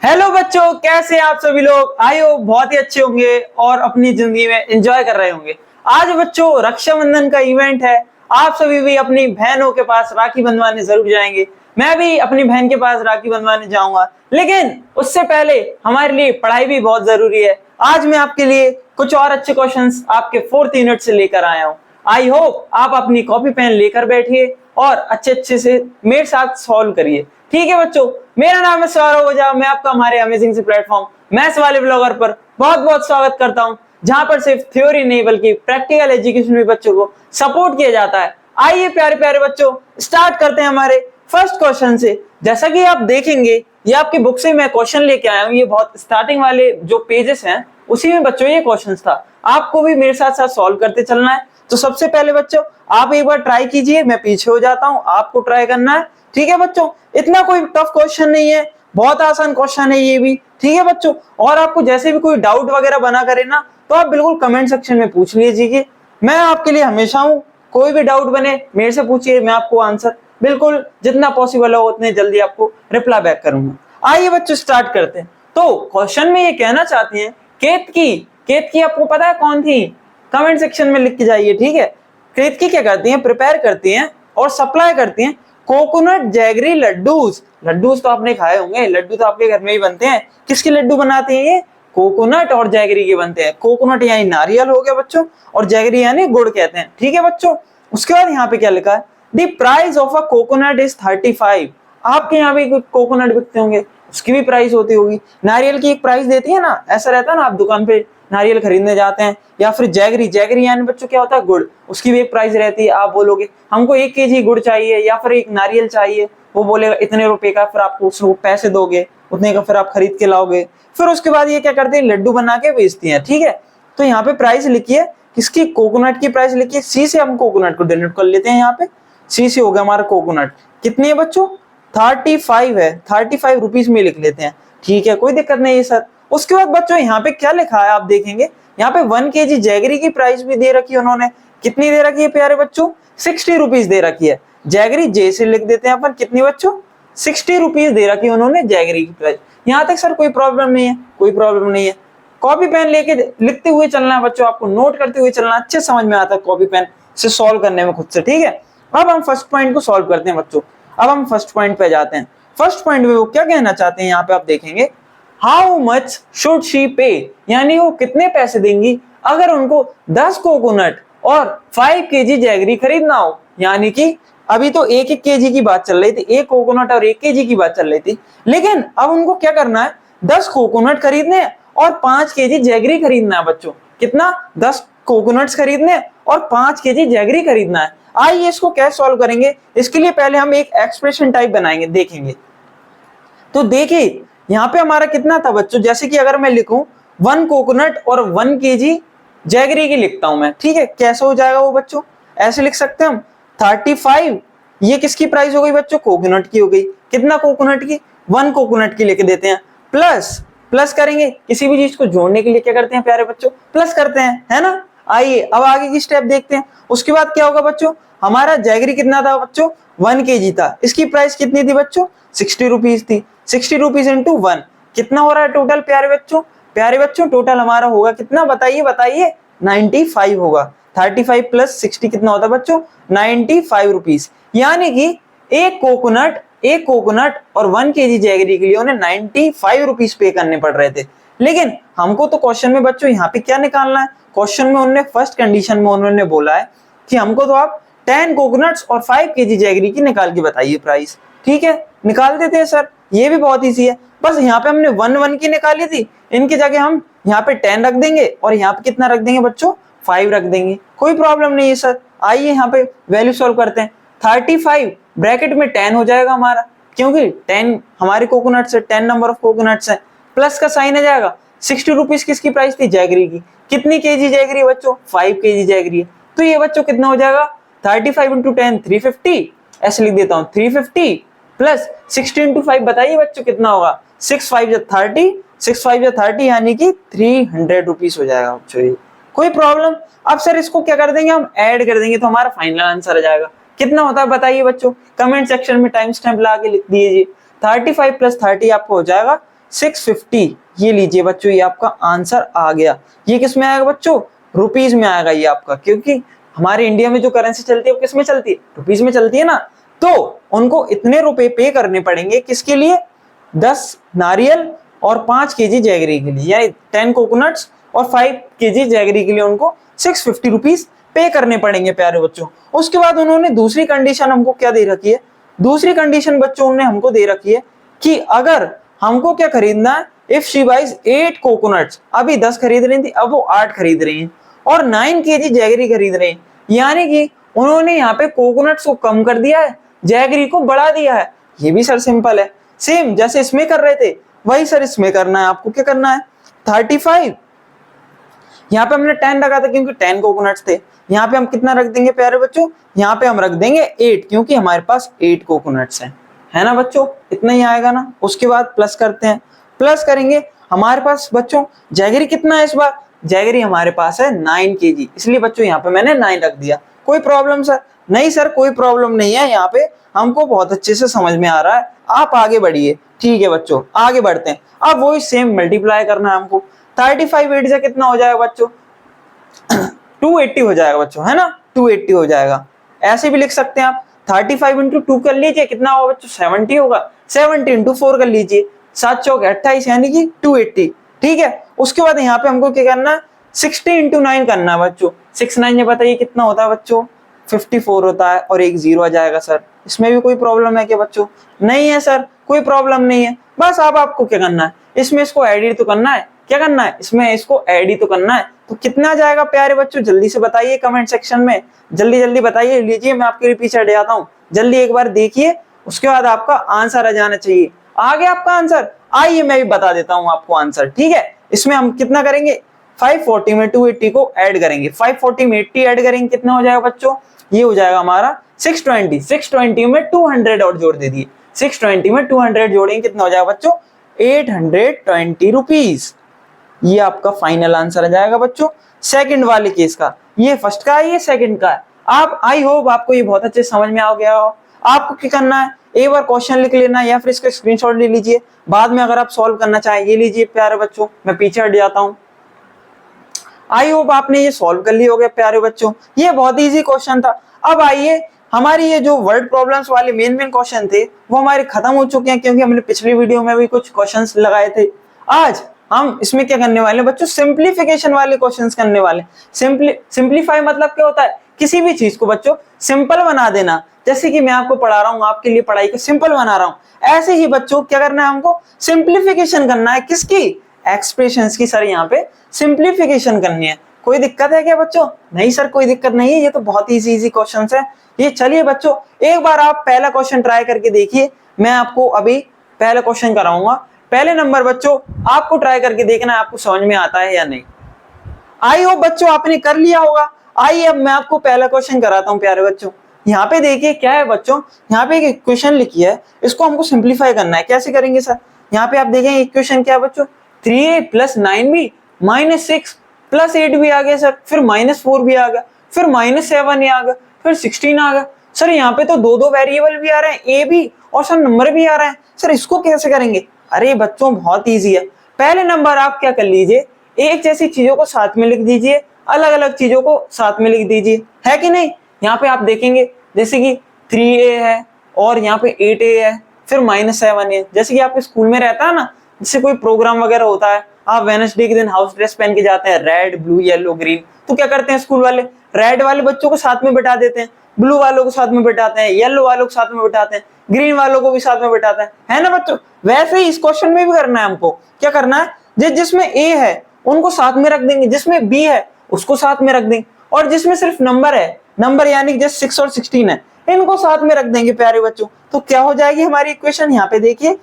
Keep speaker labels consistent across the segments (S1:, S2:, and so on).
S1: Hello बच्चों, कैसे हैं आप सभी लोग। आई होप बहुत ही अच्छे होंगे और अपनी जिंदगी में एंजॉय कर रहे होंगे। आज बच्चों रक्षाबंधन का इवेंट है। आप सभी भी अपनी बहनों के पास राखी बंधवाने जरूर जाएंगे। मैं भी अपनी बहन के पास राखी बंधवाने जाऊंगा, लेकिन उससे पहले हमारे लिए पढ़ाई भी बहुत जरूरी है। आज मैं आपके लिए कुछ और अच्छे क्वेश्चंस आपके 4th यूनिट से लेकर आया हूँ। आई होप आप अपनी कॉपी पेन लेकर बैठिए और अच्छे से मेरे साथ सॉल्व करिए। ठीक है बच्चों, मेरा नाम है सौरभ ओझा। मैं आपका हमारे अमेजिंग से प्लेटफॉर्म मैथ्स वाले ब्लॉगर पर बहुत बहुत स्वागत करता हूं, जहां पर सिर्फ थ्योरी नहीं बल्कि प्रैक्टिकल एजुकेशन भी बच्चों को सपोर्ट किया जाता है। आइए प्यारे प्यारे बच्चों, स्टार्ट करते हैं हमारे फर्स्ट क्वेश्चन से। जैसा कि आप देखेंगे, ये आपकी बुक से मैं क्वेश्चन लेके आया हूँ। ये बहुत स्टार्टिंग वाले जो पेजेस हैं उसी में बच्चों ये क्वेश्चन था। आपको भी मेरे साथ साथ सॉल्व करते चलना है। तो सबसे पहले बच्चों आप एक बार ट्राई कीजिए, मैं पीछे हो जाता हूं, आपको ट्राई करना है। ठीक है बच्चों, इतना कोई टफ क्वेश्चन नहीं है, बहुत आसान क्वेश्चन है ये भी। ठीक है बच्चों, और आपको जैसे भी कोई डाउट वगैरह बना करे ना, तो आप बिल्कुल कमेंट सेक्शन में पूछ लीजिए। मैं आपके लिए हमेशा हूं, कोई भी डाउट बने मेरे से पूछिए, मैं आपको आंसर बिल्कुल जितना पॉसिबल हो उतने जल्दी आपको रिप्लाई बैक करूंगा। आइए बच्चों स्टार्ट करते हैं। तो क्वेश्चन में ये कहना चाहती हैं, केतकी आपको पता है कौन थी? कमेंट सेक्शन में लिख के जाइए। ठीक है, केतकी क्या करती हैं? प्रिपेयर करती हैं और सप्लाई करती हैं कोकोनट जैगरी लड्डूस। लड्डूस तो आपने खाए होंगे, लड्डू तो आपके घर में ही बनते हैं। किसके लड्डू बनाते हैं? ये कोकोनट और जैगरी के बनते हैं। कोकोनट यानी नारियल हो गया बच्चों, और जैगरी यानी गुड़ कहते हैं। ठीक है बच्चों, उसके बाद यहाँ पे क्या लिखा है? The price of a coconut is 35। आपके यहाँ भी कोकोनट बिकते होंगे, उसकी भी प्राइस होती होगी। नारियल की एक प्राइस देती है ना, ऐसा रहता है ना, आप दुकान पे नारियल खरीदने जाते हैं। या फिर जैगरी यानी बच्चों क्या होता है? गुड़, उसकी भी एक प्राइस रहती है। आप बोलोगे हमको 1 kg गुड़ चाहिए या फिर एक नारियल चाहिए, वो बोलेगा इतने रुपए का, फिर आपको उसको पैसे दोगे, उतने का फिर आप खरीद के लाओगे। फिर उसके बाद ये क्या करते हैं? लड्डू बना के बेचती हैं। ठीक है, तो यहाँ पे प्राइस लिखिए, किसकी? कोकोनट की प्राइस लिखिए। सी से हम कोकोनट को डिनोट कर लेते हैं। यहाँ पे सी से हो गया हमारा कोकोनट। कितनी है बच्चों? 35 है। 35 रुपीज में लिख लेते हैं। ठीक है, कोई दिक्कत नहीं है सर। उसके बाद बच्चों यहाँ पे क्या लिखा है आप देखेंगे, यहाँ पे 1 kg जैगरी की प्राइस भी दे रखी है उन्होंने। कितनी दे रखी है प्यारे बच्चों? 60 रुपीज दे रखी है। जैगरी जे से लिख देते हैं अपन। कितनी बच्चों? 60 रुपीज दे रखी है उन्होंने जैगरी की प्राइस। यहाँ तक सर कोई प्रॉब्लम नहीं है? कोई प्रॉब्लम नहीं है। कॉपी पेन लेके लिखते हुए चलना है बच्चों, आपको नोट करते हुए चलना, अच्छे समझ में आता है कॉपी पेन से सॉल्व करने में खुद से। ठीक है, अब हम फर्स्ट पॉइंट को सॉल्व करते हैं बच्चों। अब हम फर्स्ट पॉइंट पे जाते हैं। फर्स्ट पॉइंट में वो क्या कहना चाहते हैं, यहाँ पे आप देखेंगे, हाउ मच शुड शी पे, यानी वो कितने पैसे देंगी अगर उनको 10 कोकोनट और 5 kg जैगरी खरीदना हो। यानी कि अभी तो 1-1 kg की बात चल रही थी, 1 कोकोनट और 1 kg की बात चल रही थी, लेकिन अब उनको क्या करना है? 10 कोकोनट खरीदने और 5 kg जैगरी खरीदना है बच्चों। कितना? 10 कोकोनट्स खरीदने और 5 kg जैगरी खरीदना है। आइए इसको कैसे सॉल्व करेंगे, इसके लिए पहले हम एक एक्सप्रेशन टाइप बनाएंगे, देखेंगे। तो देखिए यहाँ पे हमारा कितना था बच्चों, जैसे कि अगर मैं लिखूं 1 कोकोनट और 1 kg जैगरी की लिखता हूं मैं। ठीक है, कैसे हो जाएगा वो बच्चों? ऐसे लिख सकते हैं हम, 35 ये किसकी प्राइस हो गई बच्चों? कोकोनट की हो गई। कितना कोकोनट की? 1 कोकोनट की लिख देते हैं। प्लस करेंगे, किसी भी चीज को जोड़ने के लिए क्या करते हैं प्यारे बच्चों? प्लस करते हैं, है ना। आइए अब आगे की स्टेप देखते हैं। उसके बाद क्या होगा बच्चों? हमारा जैगरी कितना था बच्चों? 1 kg था। इसकी प्राइस कितनी थी बच्चों? 60 रुपीज थी। 60 रुपीज इंटू 1 कितना हो रहा है टोटल प्यारे बच्चों? प्यारे बच्चों टोटल हमारा होगा कितना? बताइए 95 होगा। 35 प्लस 60 कितना होता है बच्चों? 95 रुपीज। यानी कि एक कोकोनट और 1 kg जैगरी के लिए उन्हें 95 रुपीज पे करने पड़ रहे थे। लेकिन हमको तो क्वेश्चन में बच्चों यहाँ पे क्या निकालना है? क्वेश्चन में उन्होंने फर्स्ट कंडीशन में उन्होंने बोला है कि हमको तो आप 10 कोकोनट्स और 5 kg जैगरी की निकाल के बताइए प्राइस। ठीक है, निकाल देते हैं सर, ये भी बहुत इजी है। बस यहाँ पे हमने 1 की निकाली थी, इनकी जगह हम यहाँ पे 10 रख देंगे और यहाँ पे कितना रख देंगे बच्चों? 5 रख देंगे। कोई प्रॉब्लम नहीं है सर। आइए यहाँ पे वैल्यू सॉल्व करते हैं। 35 ब्रैकेट में 10 हो जाएगा हमारा, क्योंकि 10 हमारे कोकोनट्स है, 10 नंबर ऑफ कोकोनट्स है। प्लस का साइन आ जाएगा। 60 रुपीज किसकी प्राइस थी? जैगरी की। कितनी kg जैगरी है बच्चों? 5 kg जैगरी है। तो ये बच्चों कितना हो जाएगा? 35 इंटू 10 350, ऐसे लिख देता हूँ 350 प्लस 60 इंटू 5 बताइए बच्चों कितना होगा? 6 5 30, 6 5 30 यानी कि 300 रुपीज हो जाएगा बच्चों। कोई प्रॉब्लम? अब सर इसको क्या कर देंगे, हम ऐड कर देंगे तो हमारा फाइनल आंसर आ जाएगा। कितना होता है बताइए बच्चों? कमेंट सेक्शन में टाइम स्टैम्प ला के लिख दीजिए। 35 प्लस 30 आपको हो जाएगा 650। ये लीजिए बच्चों, ये आपका आंसर आ गया। ये किस में आएगा बच्चों? रुपीज में आएगा ये आपका, क्योंकि हमारे इंडिया में जो करेंसी चलती है वो किस में चलती है? रुपीज में चलती है ना। तो उनको इतने रुपए पे करने पड़ेंगे, किसके लिए? 10 नारियल और 5 केजी जैगरी के लिए, यानी 10 कोकोनट्स और 5 केजी जैगरी के लिए उनको 650 रुपीज पे करने पड़ेंगे प्यारे बच्चों। उसके बाद उन्होंने दूसरी कंडीशन हमको क्या दे रखी है? दूसरी कंडीशन बच्चों उन्होंने हमको दे रखी है कि अगर हमको क्या खरीदना है, इफ शी बाइज 8 कोकोनट्स, अभी 10 खरीद रही थी, अब वो 8 खरीद रही हैं, और 9 केजी जैगरी खरीद रहे हैं, यानी कि उन्होंने यहाँ पे कोकोनट्स को कम कर दिया है, जैगरी को बढ़ा दिया है। ये भी सर सिंपल है, सेम जैसे इसमें कर रहे थे वही सर इसमें करना है। आपको क्या करना है? 35, यहाँ पे हमने 10 रखा था क्योंकि 10 कोकोनट्स थे। यहाँ पे हम कितना रख देंगे प्यारे बच्चों? यहाँ पे हम रख देंगे 8, क्योंकि हमारे पास 8 कोकोनट्स हैं, है ना बच्चों? इतना ही आएगा ना। उसके बाद प्लस करते हैं, प्लस करेंगे, हमारे पास बच्चों जैगरी कितना है इस बार? जैगरी हमारे पास है 9 केजी, इसलिए बच्चों यहाँ पे मैंने 9 रख दिया। कोई प्रॉब्लम सर? नहीं सर, कोई प्रॉब्लम नहीं है, यहाँ पे हमको बहुत अच्छे से समझ में आ रहा है। आप आगे बढ़िए, ठीक है बच्चों, आगे बढ़ते हैं। अब वही सेम मल्टीप्लाई करना है हमको। 35 8 से कितना हो जाएगा बच्चों? 280 हो जाएगा बच्चों, है ना? 280 हो जाएगा। ऐसे भी लिख सकते हैं आप, 35 इंटू 2 कर लीजिए, कितना होगा बच्चों? 70 होगा। 70 इंटू 4 कर लीजिए, 7 चौक 28, यानी कि 280। ठीक है। उसके बाद यहाँ पे हमको क्या करना है? 60 इंटू 9 करना है बच्चों। 6 9 ये बताइए कितना होता है बच्चों? 54 होता है, और एक 0 आ जाएगा। सर इसमें भी कोई प्रॉब्लम है क्या बच्चों? नहीं है सर, कोई प्रॉब्लम नहीं है। बस अब आपको क्या करना है? इसमें इसको ऐड ही तो करना है। क्या करना है? इसमें इसको ऐड ही तो करना है। तो कितना आ जाएगा प्यारे बच्चों? जल्दी से बताइए कमेंट सेक्शन में, जल्दी जल्दी बताइए। लीजिए मैं आपके लिए पीछे हट जाता हूँ, जल्दी एक बार देखिए, उसके बाद आपका आंसर आ जाना चाहिए। आ गया आपका आंसर? आइए मैं भी बता देता हूँ आपको आंसर। ठीक है, इसमें हम कितना करेंगे? 540 में 280 को ऐड करेंगे, 540 में 80 ऐड करेंगे, कितना हो जाएगा बच्चों? ये हो जाएगा हमारा 620। 620 में 200 और जोड़ दे दिए, 620 में 200 जोड़ेंगे, कितना हो जाएगा बच्चों? 820 रुपीज। ये आपका फाइनल आंसर आ जाएगा बच्चों सेकंड वाले केस का। ये फर्स्ट का है, ये सेकंड का है। आप आई होप आपको ये बहुत अच्छे समझ में आ गया हो। आपको क्या करना है? एक बार क्वेश्चन लिख लेना या फिर इसका स्क्रीनशॉट ले लीजिए। बाद में अगर आप सॉल्व करना चाहें, ये लीजिए प्यारे बच्चों, मैं पीछे हट जाता हूँ। आई होप आपने ये सॉल्व कर लिया होगा प्यारे बच्चों। ये बहुत इजी क्वेश्चन था। अब आइए, हमारी ये जो वर्ड प्रॉब्लम्स वाले मेन क्वेश्चन थे वो हमारे खत्म हो चुके हैं, क्योंकि हमने पिछली वीडियो में भी कुछ क्वेश्चंस लगाए थे। आज हम इसमें क्या करने वाले हैं बच्चों? सिंप्लीफिकेशन वाले क्वेश्चंस करने वाले। सिंप्लीफाई मतलब क्या होता है? किसी भी चीज को बच्चों सिंपल बना देना। जैसे कि मैं आपको पढ़ा रहा हूँ, आपके लिए पढ़ाई को सिंपल बना रहा हूँ, ऐसे ही बच्चों क्या करना है हमको? सिंप्लीफिकेशन करना है। किसकी? एक्सप्रेशंस की सर यहाँ पे सिंप्लीफिकेशन करनी है। कोई दिक्कत है क्या बच्चों? नहीं सर, कोई दिक्कत नहीं है, ये तो बहुत ही इजी क्वेश्चंस है ये। चलिए बच्चों, एक बार आप पहला क्वेश्चन ट्राई करके देखिए। मैं आपको अभी पहला क्वेश्चन कराऊंगा। पहले नंबर बच्चों आपको ट्राई करके देखना है आपको समझ में आता है या नहीं। आई होप बच्चों आपने कर लिया होगा। आइए अब मैं आपको पहला क्वेश्चन कराता हूं प्यारे बच्चों। यहाँ पे देखिए क्या है बच्चों, यहाँ पे एक इक्वेशन लिखी है, इसको हमको सिंप्लीफाई करना है। कैसे करेंगे सर? यहाँ पे आप देखें इक्वेशन क्या है बच्चों? 3a + 9b - 6 + 8 भी आ गया सर, फिर -4 भी आ गया, फिर -7 आ गया, फिर 16 आ गया। सर यहाँ पे तो दो वेरिएबल भी आ रहे हैं, ए भी, और सर नंबर भी आ रहे हैं। सर इसको कैसे करेंगे? अरे बच्चों बहुत ईजी है। पहले नंबर आप क्या कर लीजिए, एक जैसी चीजों को साथ में लिख दीजिए, अलग अलग चीजों को साथ में लिख दीजिए, है कि नहीं? यहाँ पे आप देखेंगे जैसे कि 3a है और यहाँ पे 8a है, फिर -7 है। जैसे कि आपके स्कूल में रहता है ना, जैसे कोई प्रोग्राम वगैरह होता है, आप वेडनेसडे के दिन हाउस ड्रेस पहन के जाते हैं, रेड ब्लू येलो ग्रीन, तो क्या करते हैं स्कूल वाले? रेड वाले बच्चों को साथ में बिठा देते हैं, ब्लू वालों को साथ में बिठाते हैं, येलो वालों को साथ में बिठाते हैं, ग्रीन वालों को भी साथ में बिठाते हैं, है ना बच्चों? वैसे ही इस क्वेश्चन में भी करना है हमको। क्या करना है? जिसमें ए है उनको साथ में रख देंगे, जिसमें बी है उसको साथ में रख देंगे, और जिसमें सिर्फ नंबर है, नंबर यानी जैसे 6 और 16 है, इनको साथ में रख देंगे प्यारे बच्चों। तो क्या हो जाएगी हमारी इक्वेशन? यहाँ पे देखिए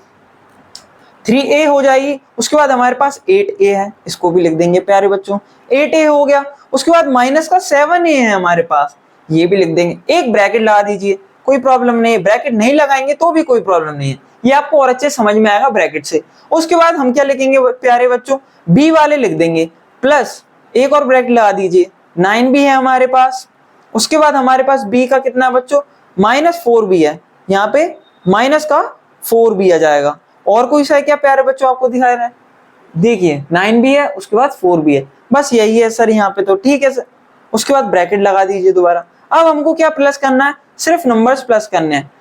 S1: 3a हो जाएगी। उसके बाद हमारे पास 8a है, इसको भी लिख देंगे प्यारे बच्चों, 8a हो गया। उसके बाद माइनस का 7a है हमारे पास, ये भी लिख देंगे। एक ब्रैकेट लगा दीजिए, कोई प्रॉब्लम नहीं है। ब्रैकेट नहीं लगाएंगे तो भी कोई प्रॉब्लम नहीं है, ये आपको और अच्छे समझ में आएगा ब्रैकेट से। उसके बाद हम क्या लिखेंगे प्यारे बच्चों? बी वाले लिख देंगे, प्लस एक और ब्रैकेट लगा दीजिए, 9 भी है हमारे पास। उसके बाद हमारे पास बी का कितना है बच्चों? -4 भी है, यहाँ पे माइनस का 4 भी आ जाएगा। और कोई सा है क्या प्यारे बच्चों आपको दिखा रहा है? देखिए 9 भी है, उसके बाद 4 भी है, बस यही है सर यहाँ पे, तो ठीक है सर। उसके बाद ब्रैकेट लगा दीजिए दोबारा। अब हमको क्या प्लस करना है? सिर्फ नंबर्स प्लस करने हैं।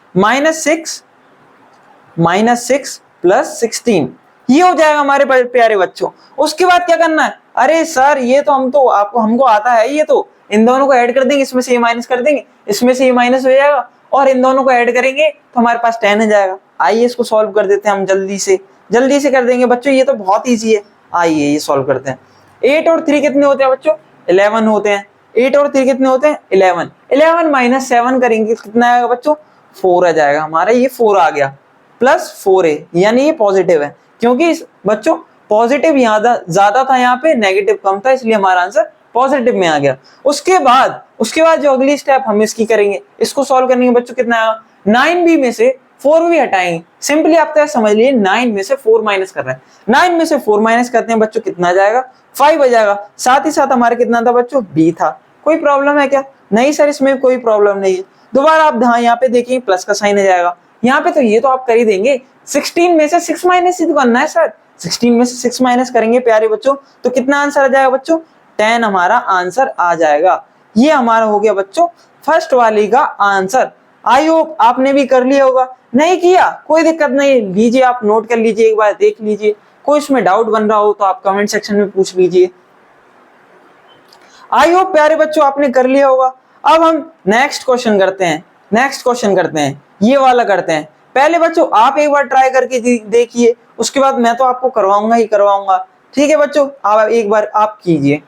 S1: -6 प्लस 16 ये हो जाएगा हमारे प्यारे बच्चों। उसके बाद क्या करना है? अरे सर ये तो हमको आता है, ये तो इन दोनों को ऐड कर देंगे, इसमें से ये माइनस कर देंगे, इसमें से ये माइनस हो जाएगा, और इन दोनों को ऐड करेंगे तो हमारे पास 10 हो जाएगा। आइए इसको सॉल्व कर देते हैं हम जल्दी से कर देंगे बच्चों, ये तो बहुत ईजी है। आइए ये सॉल्व करते हैं। 8 और 3 कितने होते हैं बच्चों? 11 होते हैं। 8 और 3 कितने होते हैं? 11। 11 माइनस 7 करेंगे, कितना आएगा बच्चों? 4 आ जाएगा हमारा, ये 4 आ गया, प्लस 4a, यानी ये पॉजिटिव है, क्योंकि बच्चों पॉजिटिव ज्यादा था, यहाँ पे नेगेटिव कम था, इसलिए हमारा आंसर पॉजिटिव में आ गया। उसके बाद जो अगली स्टेप हम इसकी करेंगे, इसको सॉल्व करने के बच्चों कितना आएगा? 9b में से 4b हटाएंगे। सिंपली आप तो समझ लीजिए 9 में से 4 माइनस कर रहे हैं। 9 में से 4 माइनस करते हैं बच्चों, कितना आ जाएगा? 5 आ जाएगा। साथ ही साथ हमारे कितना था बच्चों? b था। कोई प्रॉब्लम है क्या? नहीं सर, इसमें कोई प्रॉब्लम नहीं है। दोबारा आप यहाँ पे देखिए प्लस का साइन आ जाएगा यहाँ पे, तो ये तो आप कर ही देंगे। 16 में से 6 माइनस ही तो करना है सर। 16 में से 6 माइनस करेंगे प्यारे बच्चों, तो कितना आंसर आ जाएगा बच्चों? 10 हमारा आंसर आ जाएगा। ये हमारा हो गया बच्चों फर्स्ट वाली का आंसर। आई होप आपने भी कर लिया होगा। नहीं किया कोई दिक्कत नहीं, लीजिए आप नोट कर लीजिए, एक बार देख लीजिए। कोई इसमें डाउट बन रहा हो तो आप कमेंट सेक्शन में पूछ लीजिए। आई होप प्यारे बच्चों आपने कर लिया होगा। अब हम नेक्स्ट क्वेश्चन करते हैं, ये वाला करते हैं। पहले बच्चों आप एक बार ट्राई करके देखिए, उसके बाद मैं तो आपको करवाऊंगा। ठीक है बच्चों, आप एक बार आप कीजिए।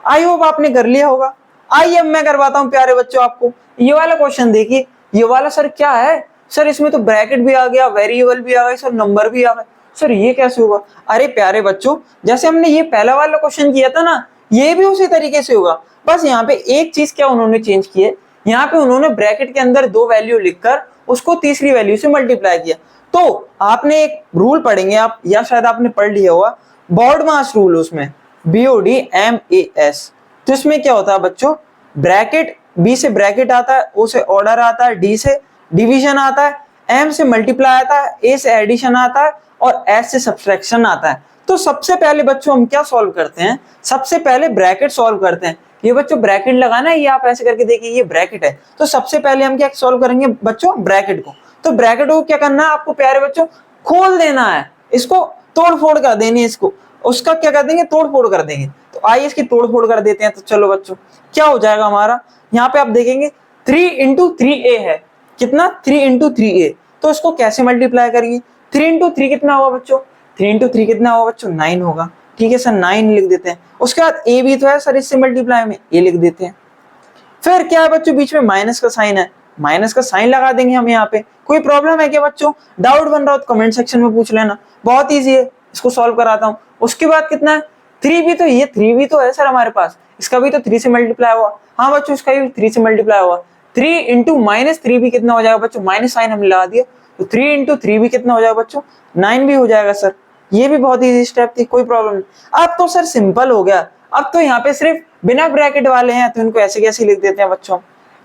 S1: आई होप आपने कर लिया होगा। आइए अब मैं करवाता हूं प्यारे बच्चों आपको। ये वाला क्वेश्चन देखिए, ये वाला सर क्या है? सर इसमें तो ब्रैकेट भी आ गया, वेरिएबल भी आ गया, सर नंबर भी आ गया, सर ये कैसे होगा? अरे प्यारे बच्चों, जैसे हमने ये पहला वाला क्वेश्चन किया था ना, ये भी उसी तरीके से होगा। बस यहाँ पे एक चीज क्या उन्होंने चेंज की है, यहाँ पे उन्होंने ब्रैकेट के अंदर 2 वैल्यू लिखकर उसको तीसरी वैल्यू से मल्टीप्लाई किया। तो आपने एक रूल पढ़ेंगे आप, या शायद आपने पढ़ लिया होगा, BODMAS रूल, उसमें BODMAS। तो इसमें क्या होता है बच्चों? ब्रैकेट, B से ब्रैकेट आता है, O से ऑर्डर आता है, D से डिवीजन आता है, M से मल्टीप्लाई आता है, A से एडिशन आता है, और S से सब्सट्रैक्शन आता है। तो सबसे पहले बच्चों हम क्या सॉल्व करते हैं? सबसे पहले ब्रैकेट सॉल्व करते हैं। ये बच्चों ब्रैकेट लगाना है, ये आप ऐसे करके देखिए, ये ब्रैकेट है। तो सबसे पहले हम क्या सॉल्व करेंगे बच्चों? ब्रैकेट को। तो ब्रैकेट को क्या करना है आपको प्यारे बच्चों? खोल देना है, इसको तोड़ फोड़ कर देनी है, इसको उसका क्या कर देंगे? तोड़ फोड़ कर देंगे। तो आइए इसकी तोड़ फोड़ कर देते हैं। तो चलो बच्चों क्या हो जाएगा हमारा, यहाँ पे आप देखेंगे 3 × 3a है। कितना? 3 × 3a। तो इसको कैसे मल्टीप्लाई करेंगे? 3 × 3 कितना होगा बच्चों? 3 × 3 कितना होगा बच्चों? 9 होगा। ठीक है सर, 9 लिख देते हैं। उसके बाद a भी तो है सर, इससे मल्टीप्लाई में a लिख देते हैं। फिर क्या है बच्चों? बीच में माइनस का साइन है, माइनस का साइन लगा देंगे हम यहाँ पे। कोई प्रॉब्लम है क्या बच्चों? डाउट बन रहा हो तो कमेंट सेक्शन में पूछ लेना, बहुत ईजी है, इसको सॉल्व कराता हूँ। उसके बाद कितना है? 3 भी तो, ये 3 भी तो है सर हमारे पास, इसका भी तो 3 से मल्टीप्लाई हुआ। हाँ बच्चों, इसका भी 3 से मल्टीप्लाई हुआ। 3 × -3 भी कितना हो जाएगा बच्चों? माइनस साइन हमने लगा दिया, तो 3 × 3 भी कितना हो जाएगा बच्चों? 9 भी हो जाएगा सर। ये भी बहुत ईजी स्टेप थी, कोई प्रॉब्लम नहीं। अब तो सर सिंपल हो गया। अब तो यहाँ पे सिर्फ बिना ब्रैकेट वाले हैं, तो इनको ऐसे कैसे लिख देते हैं बच्चों?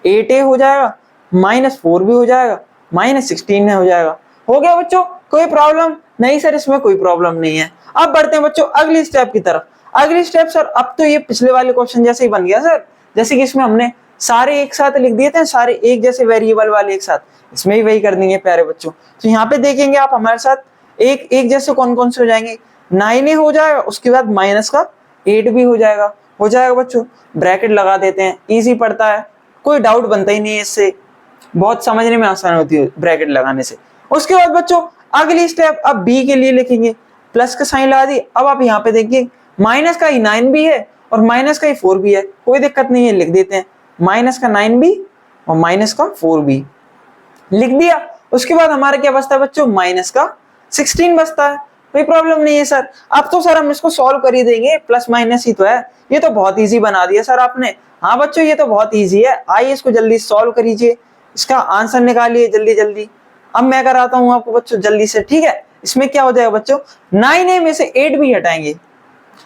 S1: 8a हो जाएगा, -4 भी हो जाएगा, -16 हो जाएगा। हो गया बच्चों, कोई प्रॉब्लम नहीं सर, इसमें कोई प्रॉब्लम नहीं है। अब बढ़ते हैं बच्चों अगली स्टेप की तरफ। अगली स्टेप सर, अब तो ये पिछले वाले क्वेश्चन जैसे ही बन गया सर, जैसे कि इसमें हमने सारे एक साथ लिख दिए थे, सारे एक जैसे वेरिएबल वाले एक साथ, इसमें भी वही कर देंगे प्यारे बच्चों। तो यहाँ पे देखेंगे आप हमारे साथ एक एक जैसे कौन कौन से हो जाएंगे? 9a हो जाएगा, उसके बाद माइनस का 8 भी हो जाएगा बच्चों। ब्रैकेट लगा देते हैं, इजी पड़ता है, कोई डाउट बनता ही नहीं है, इससे बहुत समझने में आसान होती है ब्रैकेट लगाने से। उसके बाद बच्चों अगली स्टेप, अब b के लिए लिखेंगे, प्लस का साइन लगा दी। अब आप यहाँ पे देखिए, माइनस का ही 9 भी है और माइनस का ही 4 भी है, कोई दिक्कत नहीं है, लिख देते हैं माइनस का 9 भी और माइनस का 4 भी लिख दिया। उसके बाद हमारा क्या बचता है बच्चों? माइनस का 16 बचता है, कोई प्रॉब्लम नहीं है सर। अब तो सर हम इसको सॉल्व कर ही देंगे, प्लस माइनस ही तो है, ये तो बहुत इजी बना दिया सर आपने। हाँ बच्चों, ये तो बहुत इजी है। आइए इसको जल्दी सॉल्व करिए, इसका आंसर निकालिए जल्दी जल्दी। अब मैं कराता हूँ आपको बच्चों जल्दी से, ठीक है। इसमें क्या हो जाएगा बच्चों? 9a में से 8 भी हटाएंगे,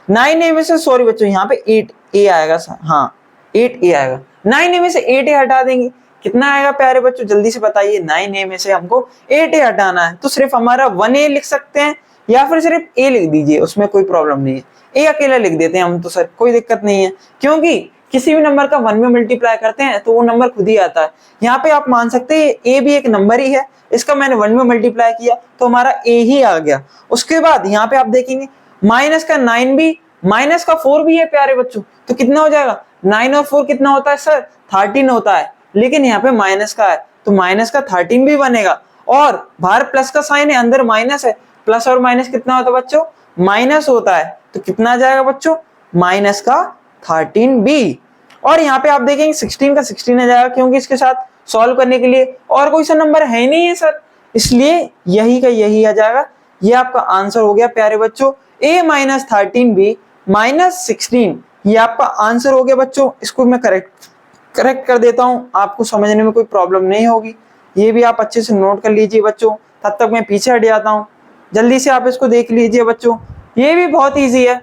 S1: 9a में से, बच्चों यहाँ पे 8a आएगा सर, हाँ 8a आएगा। 9a में से 8a हटा देंगे, कितना आएगा प्यारे बच्चों, जल्दी से बताइए। 9a में से हमको 8a हटाना है, तो सिर्फ हमारा 1a लिख सकते हैं या फिर सिर्फ a लिख दीजिए, उसमें कोई प्रॉब्लम नहीं है। a अकेला लिख देते हैं हम तो सर, कोई दिक्कत नहीं है, क्योंकि किसी भी नंबर का 1 में मल्टीप्लाई करते हैं तो वो नंबर खुद ही आता है। यहाँ पे आप मान सकते हैं a भी एक नंबर ही है, इसका मैंने 1 में मल्टीप्लाई किया तो हमारा a ही आ गया। उसके बाद यहाँ पे आप देखेंगे माइनस का 9 भी, माइनस का 4 भी है प्यारे बच्चों, तो कितना हो जाएगा, 9 और 4 कितना होता है सर, 13 होता है, लेकिन यहाँ पे माइनस का है तो माइनस का 13 भी बनेगा, और बाहर प्लस का साइन है, अंदर माइनस है, प्लस और माइनस कितना होता है बच्चों, माइनस होता है, तो कितना आ जाएगा बच्चों, माइनस का 13b। और यहाँ पे आप देखेंगे 16 का 16 आ जाएगा, क्योंकि इसके साथ सॉल्व करने के लिए और कोई सा नंबर है नहीं है सर, इसलिए यही का यही आ जाएगा। ये आपका आंसर हो गया प्यारे बच्चों, a माइनस 13b माइनस 16, ये आपका आंसर हो गया बच्चों। इसको मैं करेक्ट कर देता हूँ, आपको समझने में कोई प्रॉब्लम नहीं होगी, ये भी आप अच्छे से नोट कर लीजिए बच्चों। तब तक मैं पीछे हट जाता हूँ, जल्दी से आप इसको देख लीजिए बच्चों, ये भी बहुत इजी है।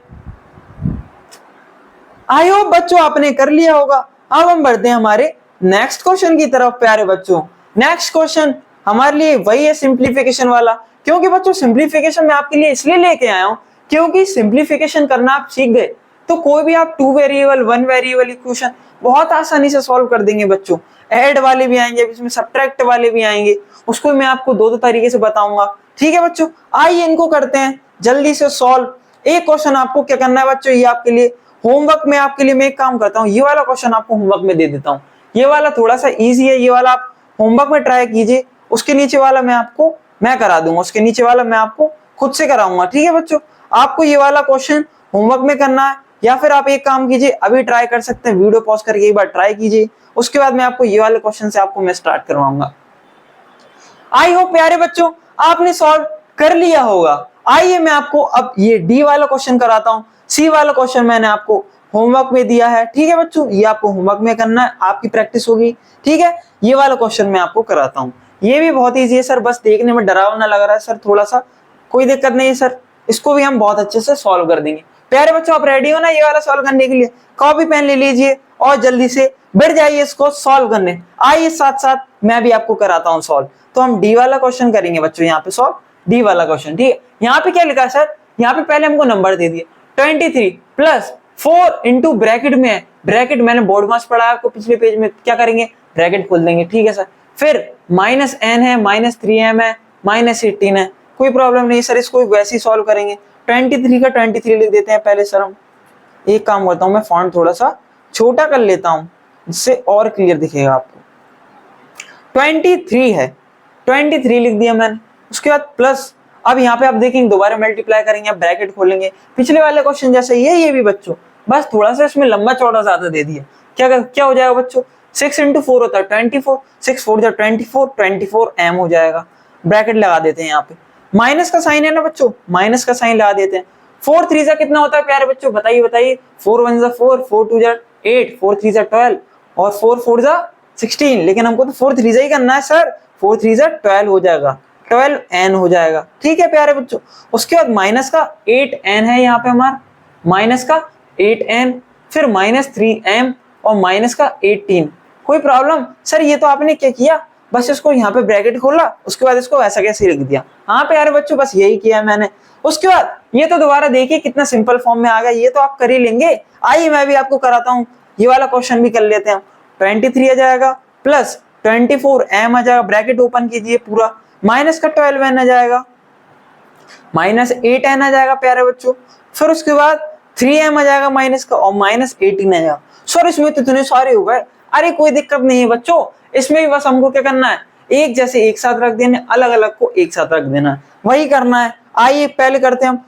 S1: आई होप बच्चों आपने कर लिया होगा। अब हम बढ़ते हैं हमारे नेक्स्ट क्वेश्चन की तरफ प्यारे बच्चों। नेक्स्ट क्वेश्चन हमारे लिए वही है सिंप्लीफिकेशन वाला, क्योंकि बच्चों सिंप्लीफिकेशन मैं आपके लिए इसलिए लेके आया हूँ क्योंकि सिंप्लीफिकेशन करना आप सीख गए तो कोई भी आप 2 वेरिएबल 1 वेरिएबल इक्वेशन बहुत आसानी से सॉल्व कर देंगे बच्चों। ऐड वाले भी आएंगे, इसमें सब्ट्रैक्ट वाले भी आएंगे, उसको मैं आपको दो तरीके से बताऊंगा। ठीक है बच्चों, आइए इनको करते हैं जल्दी से सॉल्व। एक क्वेश्चन आपको क्या करना है बच्चों, ये आपके लिए होमवर्क में, आपके लिए मैं एक काम करता हूँ, ये वाला क्वेश्चन आपको होमवर्क में दे देता हूँ। ये वाला थोड़ा सा इजी है, ये वाला आप होमवर्क में ट्राई कीजिए, उसके नीचे वाला मैं करा दूंगा, उसके नीचे वाला मैं आपको खुद से कराऊंगा। ठीक है बच्चों, आपको ये वाला क्वेश्चन होमवर्क में करना है, या फिर आप एक काम कीजिए, अभी ट्राई कर सकते हैं, वीडियो पॉज करके एक बार ट्राई कीजिए, उसके बाद मैं आपको ये वाले क्वेश्चन से आपको मैं स्टार्ट करवाऊंगा। आई होप प्यारे बच्चों आपने सॉल्व कर लिया होगा। आइए मैं आपको अब ये डी वाला क्वेश्चन कराता हूँ। सी वाला क्वेश्चन मैंने आपको होमवर्क में दिया है। ठीक है बच्चों, ये आपको होमवर्क में करना है, आपकी प्रैक्टिस होगी। ठीक है, ये वाला क्वेश्चन मैं आपको कराता हूँ, ये भी बहुत इजी है सर, बस देखने में डरावना लग रहा है सर थोड़ा सा, कोई दिक्कत नहीं है सर, इसको भी हम बहुत अच्छे से सॉल्व कर देंगे। प्यारे बच्चों आप रेडी हो ना ये वाला सॉल्व करने के लिए, कॉपी पेन ले लीजिए और जल्दी से बैठ जाइए इसको सॉल्व करने। आइए साथ साथ मैं भी आपको कराता हूँ सॉल्व। तो हम डी वाला क्वेश्चन करेंगे बच्चों, यहाँ पे सॉल्व डी वाला क्वेश्चन। ठीक है, यहाँ पे क्या लिखा है सर, यहाँ पे पहले हमको नंबर दे दिए 23 प्लस 4 इंटू ब्रैकेट में है, ब्रैकेट मैंने बोर्ड मास पढ़ा आपको पिछले पेज में, क्या करेंगे ब्रैकेट खोल देंगे। ठीक है सर, फिर माइनस n है, माइनस 3m है, माइनस 18 है, कोई प्रॉब्लम नहीं सर, इसको वैसे ही सॉल्व करेंगे। 23 का 23 लिख देते हैं पहले सर। हम एक काम करता हूँ, मैं फॉन्ट थोड़ा सा छोटा कर लेता हूँ, जिससे और क्लियर दिखेगा आपको। 23 है, 23 लिख दिया मैंने, उसके बाद प्लस, अब यहाँ पे आप देखेंगे दोबारा मल्टीप्लाई करेंगे, आप ब्रैकेट खोलेंगे, पिछले वाले क्वेश्चन जैसे ये भी बच्चों, बस थोड़ा सा इसमें लंबा चौड़ा ज्यादा दे दिया। क्या हो जाएगा बच्चों, 6 इंटू 4 होता है 24, 6 4 जा 24, 24 m हो जाएगा। ब्रैकेट लगा देते हैं, यहाँ पे माइनस का साइन है ना बच्चों, माइनस का साइन लगा देते हैं। 4 3 जा कितना होता है प्यारे बच्चों, बताइए 4 1 जा 4, 4 2 जा 8, 4 3 जा 12 और 4 4 जा 16, लेकिन हमको तो 4 3 जा ही करना है सर, 4 3 जा 12 हो जाएगा, 12n हो जाएगा। ठीक है प्यारे बच्चों, उसके बाद माइनस का 8n है यहाँ पे हमारा, माइनस का 8n, फिर माइनस 3m और माइनस का 18। कोई प्रॉब्लम सर, ये तो आपने क्या किया, बस इसको यहाँ पे ब्रैकेट खोला, उसके बाद इसको ऐसा कैसे लिख दिया। हाँ प्यारे बच्चों, बस यही किया मैंने। उसके बाद ये तो दोबारा देखिए कितना सिंपल फॉर्म में आ गया, ये तो आप कर ही लेंगे। आइए मैं भी आपको कराता हूँ, ये वाला क्वेश्चन भी कर लेते हैं। 23 आ जाएगा प्लस 24m आ जाएगा, ब्रैकेट ओपन कीजिए पूरा, माइनस का 12n आ जाएगा, माइनस 8n आ जाएगा प्यारे बच्चों, फिर उसके बाद 3m आ जाएगा माइनस का, और माइनस 18 आ जाएगा। सर इसमें तो इतने सारे हो गए, अरे कोई दिक्कत नहीं है बच्चों, इसमें भी बस हमको क्या करना है, एक जैसे एक साथ रख देने, अलग अलग को एक साथ रख देना, वही करना है। आइए पहले करते हैं हम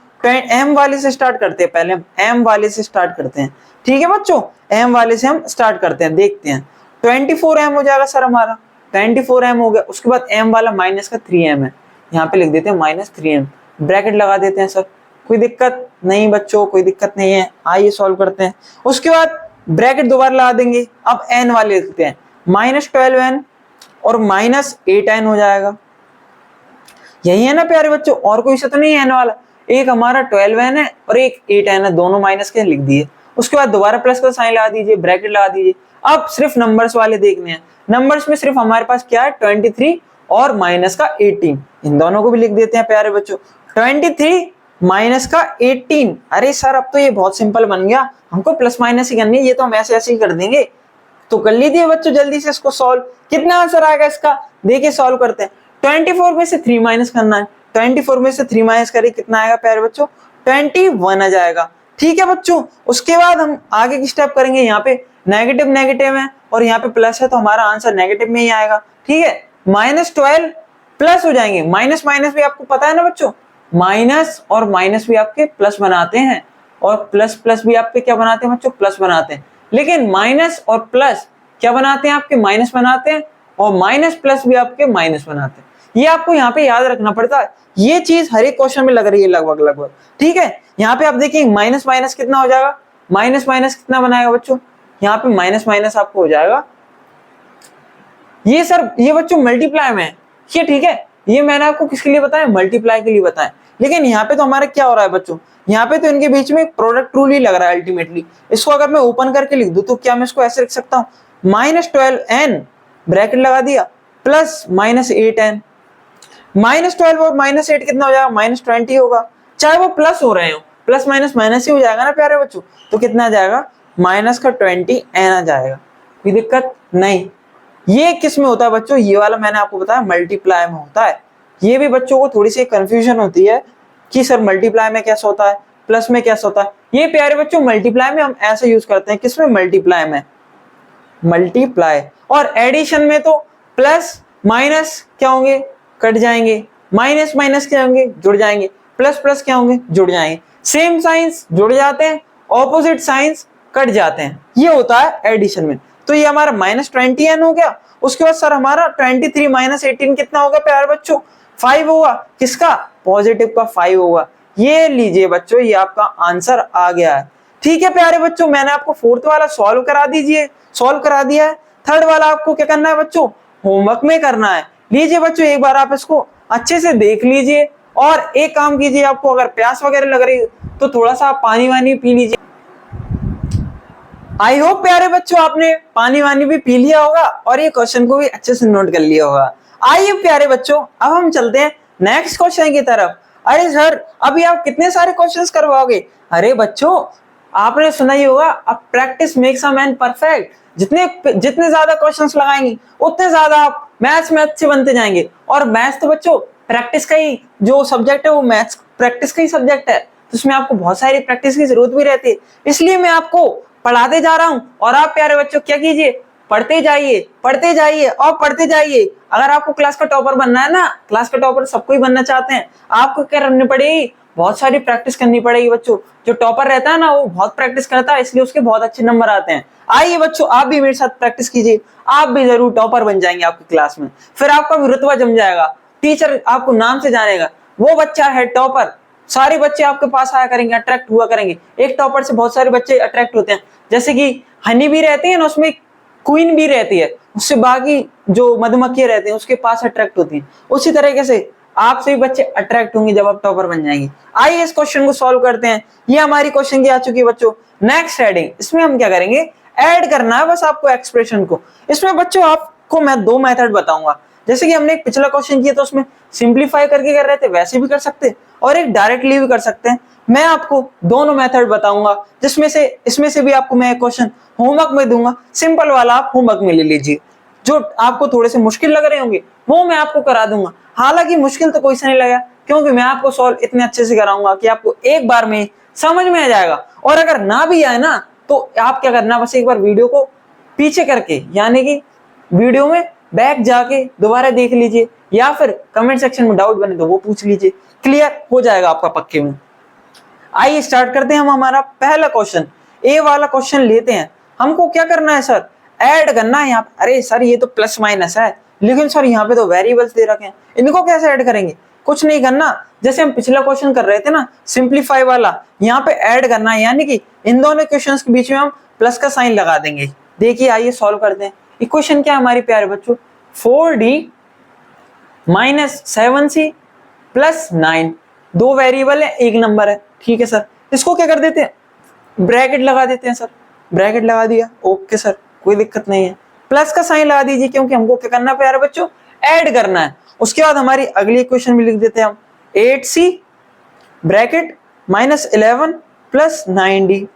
S1: m वाले से स्टार्ट करते हैं, पहले हम m वाले से स्टार्ट करते हैं। ठीक है बच्चों, m वाले से हम स्टार्ट करते हैं, देखते हैं। 24m हो जाएगा सर हमारा, 24m हो गया, उसके बाद m वाला माइनस का 3m है, यहाँ पे लिख देते हैं माइनस 3m, ब्रैकेट लगा देते हैं सर, कोई दिक्कत नहीं बच्चों, कोई दिक्कत नहीं है। आइए सॉल्व करते हैं, उसके बाद ब्रैकेट दोबारा लगा देंगे। अब n वाले लिखते हैं, माइनस 12n और माइनस 8n हो जाएगा, यही है ना प्यारे बच्चों, और कोई सा तो नहीं है n वाला, एक हमारा 12n है और एक 8n है, दोनों माइनस के लिख दिए। उसके बाद दोबारा प्लस का साइन लगा दीजिए, ब्रैकेट लगा दीजिए। अब सिर्फ नंबर्स वाले देखने हैं। नंबर्स में सिर्फ हमारे पास क्या है 23 और माइनस का 18, इन दोनों को भी लिख देते हैं प्यारे बच्चों। 23 माइनस का 18, अरे सर अब तो ये बहुत सिंपल बन गया, हमको प्लस माइनस ही करनी है, ये तो हम ऐसे ऐसे ही कर देंगे। तो कर लीजिए बच्चों जल्दी से इसको सॉल्व। कितना आंसर आएगा इसका, देखिए सॉल्व करते हैं। 24 में से 3 माइनस करना है, 24 में से 3 माइनस करिए, कितना आएगा प्यारे बच्चों 21 आ जाएगा। ठीक है बच्चों, उसके बाद हम आगे की स्टेप करेंगे। यहाँ पे नेगेटिव नेगेटिव है और यहाँ पे प्लस है, तो हमारा आंसर नेगेटिव में ही आएगा। ठीक है, -12 प्लस हो जाएंगे। माइनस माइनस भी आपको पता है ना बच्चों, माइनस और माइनस भी आपके प्लस बनाते हैं और प्लस प्लस भी आपके क्या बनाते हैं बच्चों, प्लस बनाते हैं। लेकिन माइनस और प्लस क्या बनाते हैं आपके, माइनस बनाते हैं, और माइनस प्लस भी आपके माइनस बनाते हैं। ये आपको यहाँ पे याद रखना पड़ता है, ये चीज हर एक क्वेश्चन में लग रही है लगभग लगभग। ठीक है, यहाँ पे आप देखिए माइनस माइनस कितना हो जाएगा, माइनस माइनस कितना बनाएगा बच्चों, यहाँ पे माइनस माइनस आपको हो जाएगा ये सर, ये बच्चों मल्टीप्लाई में है ये। ठीक है, ये मैंने आपको किसके लिए बताया, मल्टीप्लाई के लिए बताया। लेकिन यहाँ पे तो हमारा क्या हो रहा है बच्चों, यहाँ पे तो इनके बीच में एक प्रोडक्ट रूल ही लग रहा है अल्टीमेटली। इसको अगर मैं ओपन करके लिख दूं तो क्या मैं इसको ऐसे लिख सकता हूँ, -12n ब्रैकेट लगा दिया प्लस -8n। -12 और -8 कितना हो जाएगा, -20 होगा। चाहे वो प्लस हो रहे हो, प्लस माइनस माइनस ही हो जाएगा ना प्यारे बच्चों। तो कितना आ जाएगा, माइनस का 20n आ जाएगा, कोई दिक्कत नहीं। ये किस में होता है बच्चों, ये वाला मैंने आपको बताया मल्टीप्लाई में होता है। ये भी बच्चों को थोड़ी सी कंफ्यूजन होती है कि सर मल्टीप्लाई में कैसा होता है, प्लस में कैसा होता है। ये प्यारे बच्चों मल्टीप्लाई में हम ऐसे यूज करते हैं, किसमें, मल्टीप्लाई में, मल्टीप्लाई। और एडिशन में तो प्लस माइनस क्या होंगे, कट जाएंगे, माइनस माइनस क्या होंगे, जुड़ जाएंगे, प्लस प्लस क्या होंगे, जुड़ जाएंगे। सेम साइंस जुड़ जाते हैं, ऑपोजिट साइंस कट जाते हैं, ये होता है एडिशन में। तो ये हमारा -20n हो गया। उसके बाद सर हमारा 23 - 18 कितना होगा प्यारे बच्चों, 5 होगा। किसका, पॉजिटिव का 5 होगा। ये लीजिए बच्चों, ये आपका आंसर आ गया है। ठीक है प्यारे बच्चों, मैंने आपको फोर्थ वाला सॉल्व करा दिया है। थर्ड वाला आपको क्या करना है बच्चों, होमवर्क में करना है। लीजिए बच्चों, एक बार आप इसको अच्छे से देख लीजिए और एक काम कीजिए, आपको अगर प्यास वगैरह लग रही तो थोड़ा सा पानी वानी पी लीजिए। आई होप प्यारे बच्चों आपने पानी वानी भी पी लिया होगा और ये क्वेश्चन को भी अच्छे से नोट कर लिया होगा। आइए प्यारे बच्चों, अब हम चलते हैं नेक्स्ट क्वेश्चन की तरफ। अरे सर, अभी आप कितने सारे क्वेश्चंस करवाओगे? अरे बच्चों, आपने सुना ही होगा, अब practice makes a man perfect. जितने ज्यादा क्वेश्चंस लगाएंगे उतने ज्यादा आप मैथ्स में अच्छे बनते जाएंगे। और मैथ्स तो बच्चों प्रैक्टिस का ही जो सब्जेक्ट है, वो मैथ्स प्रैक्टिस का ही सब्जेक्ट है, तो उसमें आपको बहुत सारी प्रैक्टिस की जरूरत भी रहती है। इसलिए मैं आपको पढ़ाते जा रहा हूं और आप प्यारे बच्चों क्या कीजिए, पढ़ते जाइए और पढ़ते जाइए। अगर आपको क्लास का टॉपर बनना है ना, क्लास का टॉपर सबको ही बनना चाहते हैं, आपको क्या करनी पड़ेगी, बहुत सारी प्रैक्टिस करनी पड़ेगी बच्चों। जो टॉपर रहता है ना, वो बहुत प्रैक्टिस करता है, इसलिए उसके बहुत अच्छे नंबर आते हैं। आइए बच्चों, आप भी मेरे साथ प्रैक्टिस कीजिए, आप भी जरूर टॉपर बन जाएंगे आपकी क्लास में। फिर आपका भी रुतबा जम जाएगा, टीचर आपको नाम से जानेगा, वो बच्चा है टॉपर। सारे बच्चे आपके पास आया करेंगे, अट्रैक्ट हुआ करेंगे। एक टॉपर से बहुत सारे बच्चे अट्रैक्ट होते हैं, जैसे कि हनी भी रहती है ना, उसमें क्वीन भी रहती है, उससे बाकी जो मधुमक्खियां रहती हैं उसके पास अट्रैक्ट होती हैं। उसी तरीके से आपसे भी बच्चे अट्रैक्ट होंगे जब आप टॉपर बन जाएंगे। आइए इस क्वेश्चन को सॉल्व करते हैं। ये हमारी क्वेश्चन की आ चुकी है बच्चों, नेक्स्ट हेडिंग। इसमें हम क्या करेंगे, ऐड करना है बस आपको एक्सप्रेशन को। इसमें बच्चों आपको मैं 2 मेथड बताऊंगा। जैसे कि हमने एक पिछला क्वेश्चन किया तो उसमें सिंप्लीफाई करके कर रहे थे, वैसे भी कर सकते और एक डायरेक्टली भी कर सकते हैं। मैं आपको दोनों मेथड बताऊंगा, जिसमें से इसमें से भी आपको मैं एक क्वेश्चन होमवर्क में दूंगा। सिंपल वाला आप होमवर्क में ले लीजिए, जो आपको थोड़े से मुश्किल लग रहे होंगे वो मैं आपको करा दूंगा। हालांकि मुश्किल तो कोई से नहीं लगा, क्योंकि मैं आपको सॉल्व इतने अच्छे से कराऊंगा कि आपको एक बार में समझ में आ जाएगा। और अगर ना भी आए ना, तो आप क्या करना, बस एक बार वीडियो को पीछे करके, यानी कि वीडियो में बैक जाके दोबारा देख लीजिए, या फिर कमेंट सेक्शन में डाउट बने तो वो पूछ लीजिए, क्लियर हो जाएगा आपका पक्के में। आइए स्टार्ट करते हैं हम हमारा पहला क्वेश्चन। ए वाला क्वेश्चन लेते हैं। हमको क्या करना है सर, ऐड करना है यहाँ पे। अरे सर, ये तो प्लस माइनस है, लेकिन सर यहाँ पे तो वेरिएबल्स दे रखे हैं, इनको कैसे ऐड करेंगे? कुछ नहीं करना, जैसे हम पिछला क्वेश्चन कर रहे थे ना, सिंप्लीफाई वाला, यहाँ पे ऐड करना है, यानी कि इन दोनों क्वेश्चंस के बीच में हम प्लस का साइन लगा देंगे। देखिए आइए सॉल्व करते हैं। इक्वेशन क्या है हमारी प्यारे बच्चों, 4d - 7c + 9। 2 वेरिएबल है, एक नंबर है। ठीक है सर, इसको क्या कर देते हैं, ब्रैकेट लगा देते हैं सर, ब्रैकेट लगा दिया, ओके सर कोई दिक्कत नहीं है। प्लस का साइन लगा दीजिए क्योंकि हमको क्या करना है प्यारे बच्चों, ऐड करना है। उसके बाद हमारी अगली इक्वेशन में लिख देते हैं हम 8c ब्रैकेट -11 प्लस 9d।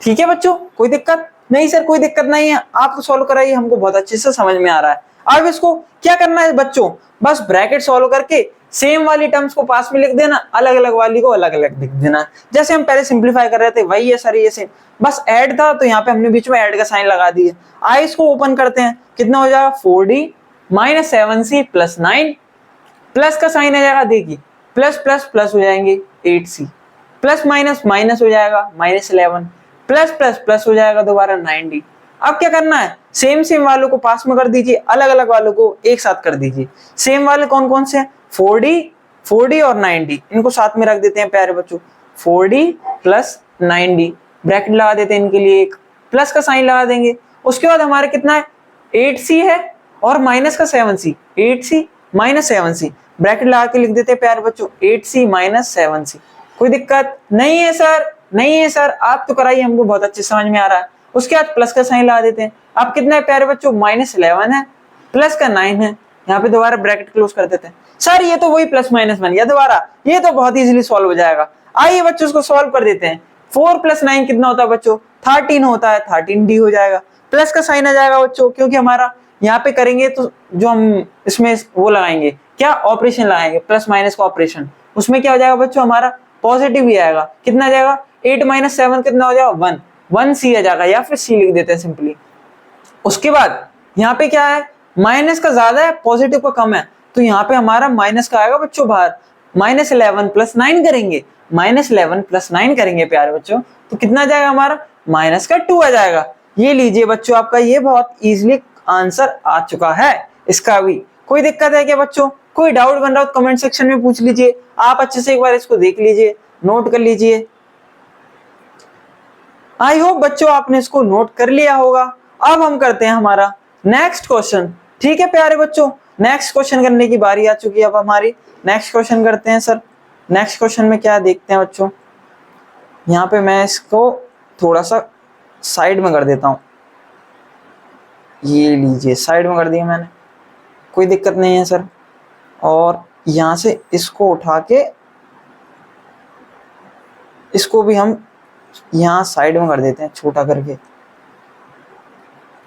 S1: ठीक है बच्चों, कोई दिक्कत नहीं सर, कोई दिक्कत नहीं है, आप सॉल्व कराइए, हमको बहुत अच्छे से समझ में आ रहा है। अब इसको क्या करना है बच्चों, बस ब्रैकेट सॉल्व करके सेम वाली टर्म्स को पास में लिख देना, अलग अलग वाली को अलग अलग लिख देना। जैसे हम पहले सिंप्लीफाई कर रहे थे वही है सर, ये सेम, बस ऐड था तो यहाँ पे हमने बीच में ऐड का साइन लगा दिया। आइए इसको ओपन करते हैं, कितना हो जाएगा 4d - 7c प्लस 9, प्लस का साइन आ जाएगा, देखिए प्लस प्लस प्लस हो जाएंगे 8c, प्लस माइनस माइनस हो जाएगा -11, प्लस प्लस प्लस हो जाएगा दोबारा 9d। अब क्या करना है, सेम सेम वालों को पास में कर दीजिए, अलग अलग वालों को एक साथ कर दीजिए। सेम वाले कौन कौन से हैं, 4d और 9d, इनको साथ में रख देते हैं प्यारे बच्चों, 4d प्लस 9d, ब्रैकेट लगा देते हैं इनके लिए, एक प्लस का साइन लगा देंगे। उसके बाद हमारे कितना है 8c है और माइनस का 7c, 8c - 7c, ब्रैकेट लगा के लिख देते हैं प्यारे बच्चों 8c - 7c। कोई दिक्कत नहीं है सर, नहीं है सर, आप तो कराइए, हमको बहुत अच्छे समझ में आ रहा है। उसके बाद प्लस का साइन लगा देते हैं। अब कितना है प्यारे बच्चों, -11 है, प्लस का 9 है, यहाँ पे दोबारा ब्रैकेट क्लोज कर देते हैं। सर ये तो वही प्लस माइनस बन गया दोबारा, ये तो बहुत इजीली सॉल्व हो जाएगा। आइए बच्चों इसको सॉल्व कर देते हैं। 4 + 9 कितना होता है बच्चों, 13 होता है, 13d हो जाएगा। प्लस का साइन आ जाएगा बच्चों, क्योंकि हमारा यहाँ पे करेंगे तो जो हम इसमें वो लगाएंगे, क्या ऑपरेशन लगाएंगे, प्लस माइनस का ऑपरेशन, उसमें क्या हो जाएगा बच्चों, हमारा पॉजिटिव ही आएगा। कितना आ जाएगा 8 - 7 कितना हो जाएगा 1, 1c आ जाएगा, या फिर c लिख देते हैं सिंपली। उसके बाद यहाँ पे क्या है, माइनस का ज्यादा है पॉजिटिव का कम है, तो यहाँ पे हमारा माइनस का आएगा बच्चों बाहर, -11 + 9 करेंगे, -11 + 9 करेंगे प्यारे बच्चों, तो कितना आ जाएगा हमारा -2 आ जाएगा। ये लीजिए बच्चों, आपका ये बहुत इजीली आंसर आ चुका है इसका भी। कोई दिक्कत है क्या बच्चों, कोई डाउट बन रहा हो तो कमेंट सेक्शन में पूछ लीजिए, आप अच्छे से एक बार इसको देख लीजिए, नोट कर लीजिए। आई होप बच्चों आपने इसको नोट कर लिया होगा। अब हम करते हैं हमारा नेक्स्ट क्वेश्चन। ठीक है प्यारे बच्चों, नेक्स्ट क्वेश्चन करने की बारी आ चुकी है अब हमारी। नेक्स्ट क्वेश्चन करते हैं सर। नेक्स्ट क्वेश्चन में क्या देखते हैं बच्चों, यहाँ पे मैं इसको थोड़ा सा साइड में कर देता हूँ, ये लीजिए साइड में कर दिया मैंने, कोई दिक्कत नहीं है सर। और यहाँ से इसको उठा के इसको भी हम यहाँ साइड में कर देते हैं छोटा करके।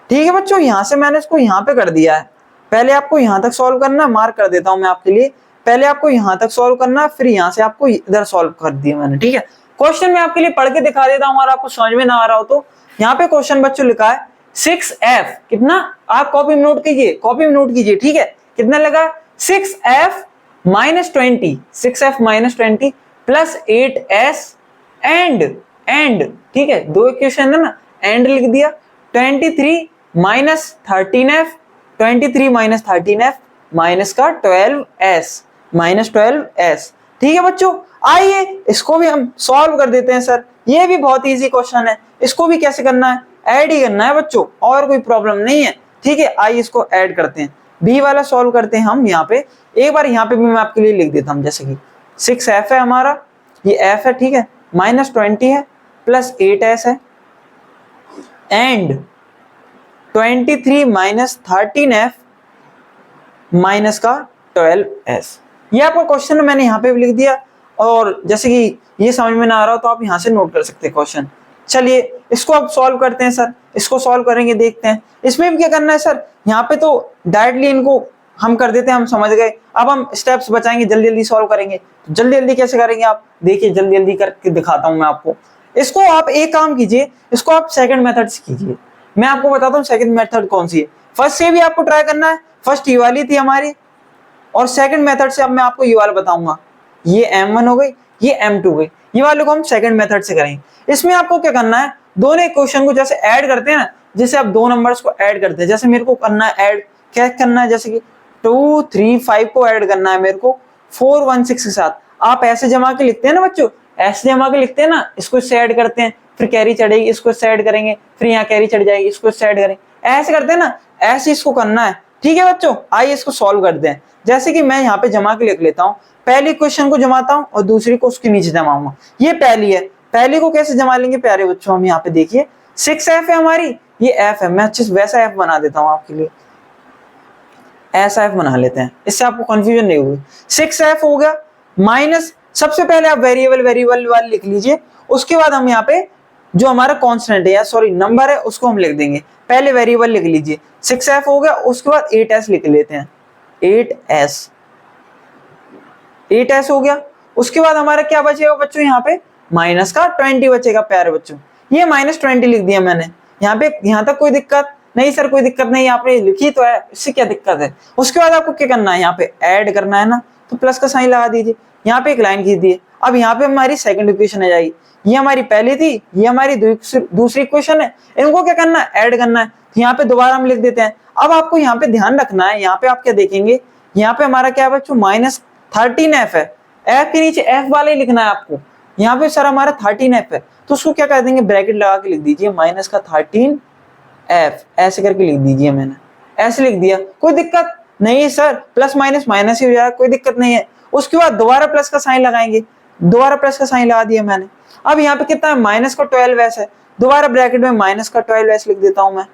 S1: ठीक है बच्चों, यहाँ से मैंने इसको यहाँ पे कर दिया है। पहले आपको यहाँ तक सॉल्व करना है, मार्क कर देता हूँ मैं आपके लिए। पहले आपको यहाँ तक सॉल्व करना है, फिर यहाँ से आपको इधर सॉल्व कर दिया मैंने। ठीक है, क्वेश्चन मैं आपके लिए पढ़ के दिखा देता हूँ, और आपको समझ में ना आ रहा हो तो यहाँ पे क्वेश्चन बच्चों लिखा है 6f, कितना, आप कॉपी में नोट कीजिए, कॉपी में नोट कीजिए। ठीक है, कितना लगा 6f - 20, 6f - 20 plus 8s and, ठीक है, दो इक्वेशन है ना, एंड लिख दिया, 23 - 13f, 23 - 13f माइनस का 12s। ठीक है बच्चों, आइए इसको भी हम सॉल्व कर देते हैं सर। ये भी बहुत इजी क्वेश्चन है, इसको भी कैसे करना है, ऐड ही करना है बच्चों, और कोई प्रॉब्लम नहीं है। ठीक है, आइए इसको ऐड करते हैं, बी वाला सॉल्व करते हैं हम। यहाँ पे एक बार यहाँ पे भी मैं आपके लिए लिख देता हूँ, जैसे कि 6f है हमारा, ये f है, ठीक है, -20 है, प्लस 8s है, एंड 23 - 13f माइनस का 12s। ये आपका क्वेश्चन मैंने यहाँ पे भी लिख दिया, और जैसे कि ये समझ में ना आ रहा हो तो आप यहाँ से नोट कर सकते हैं क्वेश्चन। चलिए इसको अब सॉल्व करते हैं सर, इसको सॉल्व करेंगे, देखते हैं इसमें भी क्या करना है सर। यहाँ पे तो डायरेक्टली इनको हम कर देते हैं, हम समझ गए। अब हम स्टेप्स बचाएंगे, जल्दी जल्दी सॉल्व करेंगे। जल्दी जल्दी कैसे करेंगे आप देखिए, जल्दी जल्दी करके दिखाता हूँ मैं आपको। इसको आप एक काम कीजिए, इसको आप सेकंड मेथड से कीजिए। मैं आपको बताता हूँ सेकंड मेथड कौन सी है। फर्स्ट से भी आपको ट्राई करना है, फर्स्ट ये वाली थी हमारी, और सेकंड मेथड से अब मैं आपको ये वाला बताऊंगा। ये M1 हो गई, ये M2 हो गई, ये वाले को हम सेकंड मेथड से करेंगे। इसमें आपको क्या करना है, दोनों इक्वेशन को जैसे ऐड करते हैं ना, जैसे आप दो नंबर्स को ऐड करते हैं, जैसे मेरे को करना है ऐड, क्या करना है, जैसे कि 2, 3, 5 को ऐड करना है मेरे को 4, 1, 6 के साथ। आप ऐसे जमा के लिखते हैं ना बच्चों, ऐसे जमा के लिखते हैं ना, इसको इससे ऐड करते हैं, फिर कैरी चढ़ेगी, इसको इससे ऐड करेंगे, फिर यहाँ कैरी चढ़ जाएगी, इसको इससे ऐड करेंगे, ऐसे करते हैं ना, ऐसे इसको करना है। ठीक है बच्चों, आइए इसको सॉल्व करते हैं। जैसे कि मैं यहाँ पे जमा के लिख लेता हूँ, पहली क्वेश्चन को जमाता हूँ और दूसरी को उसके नीचे जमाऊंगा। ये पहली है, पहले को कैसे जमा लेंगे प्यारे बच्चों, हम यहाँ पे देखिए 6f है हमारी, ये f है, मैं अच्छे से वैसा f बना देता हूँ आपके लिए, ऐसा f बना लेते हैं, इससे आपको कंफ्यूजन नहीं होगी। 6f हो गया माइनस, सबसे पहले आप वेरिएबल वाले लिख लीजिए, उसके बाद हम यहाँ पे जो हमारा कांस्टेंट है या सॉरी नंबर है उसको हम लिख देंगे। पहले वेरिएबल लिख लीजिए, 6f हो गया, उसके बाद 8s लिख लेते हैं, 8s हो गया। उसके बाद हमारा क्या बचेगा बच्चों, यहाँ पे माइनस का 20 बचेगा प्यारे बच्चों, ये -20 लिख दिया मैंने। यहाँ पे यहाँ तक कोई दिक्कत नहीं सर, कोई दिक्कत नहीं, आपने लिखी तो है, इससे क्या दिक्कत है। उसके बाद आपको क्या करना है, यहाँ पे ऐड करना है ना, तो प्लस का साइन लगा दीजिए, यहाँ पे एक लाइन खींच दिए। अब यहाँ पे हमारी सेकंड इक्वेशन आ जाएगी, ये हमारी पहली थी, ये हमारी दूसरी इक्वेशन है, इनको क्या करना है, ऐड करना है। तो यहाँ पे दोबारा हम लिख देते हैं। अब आपको यहाँ पे ध्यान रखना है, यहाँ पे आप क्या देखेंगे, यहाँ पे हमारा क्या है बच्चों, -13f है, f के नीचे f वाले ही लिखना है आपको। यहाँ पे सर हमारा 13f है, तो उसको क्या कर देंगे, ब्रैकेट लगा के लिख दीजिए -13f, ऐसे करके लिख दीजिए, मैंने ऐसे लिख दिया, कोई दिक्कत नहीं है सर, प्लस माइनस माइनस ही हो जाएगा, कोई दिक्कत नहीं है। उसके बाद दोबारा प्लस का साइन लगाएंगे, दोबारा प्लस का साइन लगा दिया मैंने। अब यहाँ पे कितना है, -12s है, दोबारा ब्रैकेट में -12s लिख देता हूं मैं,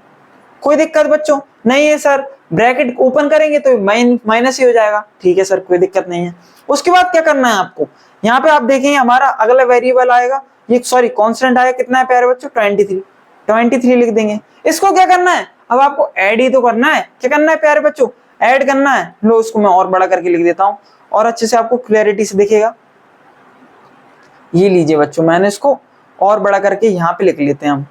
S1: कोई दिक्कत बच्चों नहीं है सर, ब्रैकेट ओपन करेंगे तो माइनस ही हो जाएगा, ठीक है सर, कोई दिक्कत नहीं है। उसके बाद क्या करना है आपको, यहाँ पे आप देखेंगे हमारा अगला वेरिएबल आएगा, ये सॉरी कांस्टेंट आएगा, कितना है प्यारे बच्चों, 23 लिख देंगे। इसको क्या करना है, अब आपको ऐड ही तो करना है, क्या करना है प्यारे बच्चों, ऐड करना है। लो इसको मैं और बड़ा करके लिख देता हूँ, और अच्छे से आपको क्लैरिटी से दिखेगा। ये लीजिए बच्चों, मैंने इसको और बड़ा करके यहाँ पे लिख लेते हैं हम,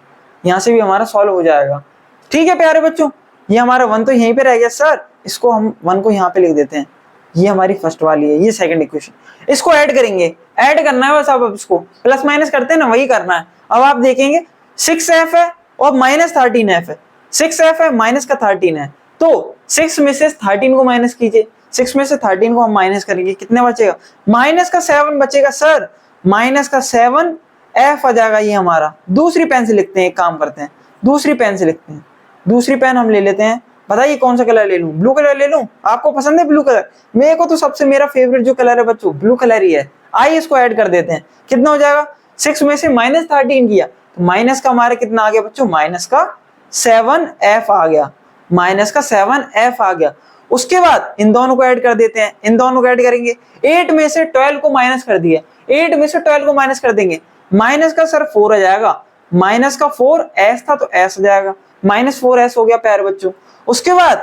S1: यहाँ से भी हमारा सॉल्व हो जाएगा, ठीक है प्यारे बच्चों। ये हमारा 1 तो यहीं पे रह गया सर, इसको हम 1 को यहाँ पे लिख देते हैं, ये हमारी फर्स्ट वाली है, ये सेकंड इक्वेशन। इसको ऐड करेंगे, ऐड करना है बस, अब इसको प्लस माइनस करते हैं ना, वही करना है। अब आप देखेंगे 6f है और -13f है, 6f है माइनस का 13 है, तो 6 में से 13 को माइनस कीजिए, 6 में से 13 को हम माइनस करेंगे, कितने बचेगा, -7 बचेगा सर, -7f आ जाएगा ये हमारा। दूसरी पेन से लिखते हैं, एक काम करते हैं, दूसरी पेन से लिखते हैं, दूसरी पेन हम ले लेते हैं। बताइए कौन सा कलर ले लूं, ब्लू कलर ले लूं, आपको पसंद है ब्लू कलर, मेरे को तो सबसे मेरा फेवरेट जो कलर है बच्चों ब्लू कलर ही है। आइए इसको ऐड कर देते हैं, कितना हो जाएगा, 6 में से -13 किया तो माइनस का हमारा कितना आ गया बच्चों, -7f आ गया, -7f आ गया। उसके बाद इन दोनों को ऐड कर देते हैं, इन दोनों को ऐड करेंगे, 8 में से 12 को माइनस कर दिया, 8 में से 12 को माइनस कर देंगे, माइनस का सर 4 आ जाएगा, माइनस का 4 s था तो s आ जाएगा, -4s हो गया प्यारे बच्चों। उसके बाद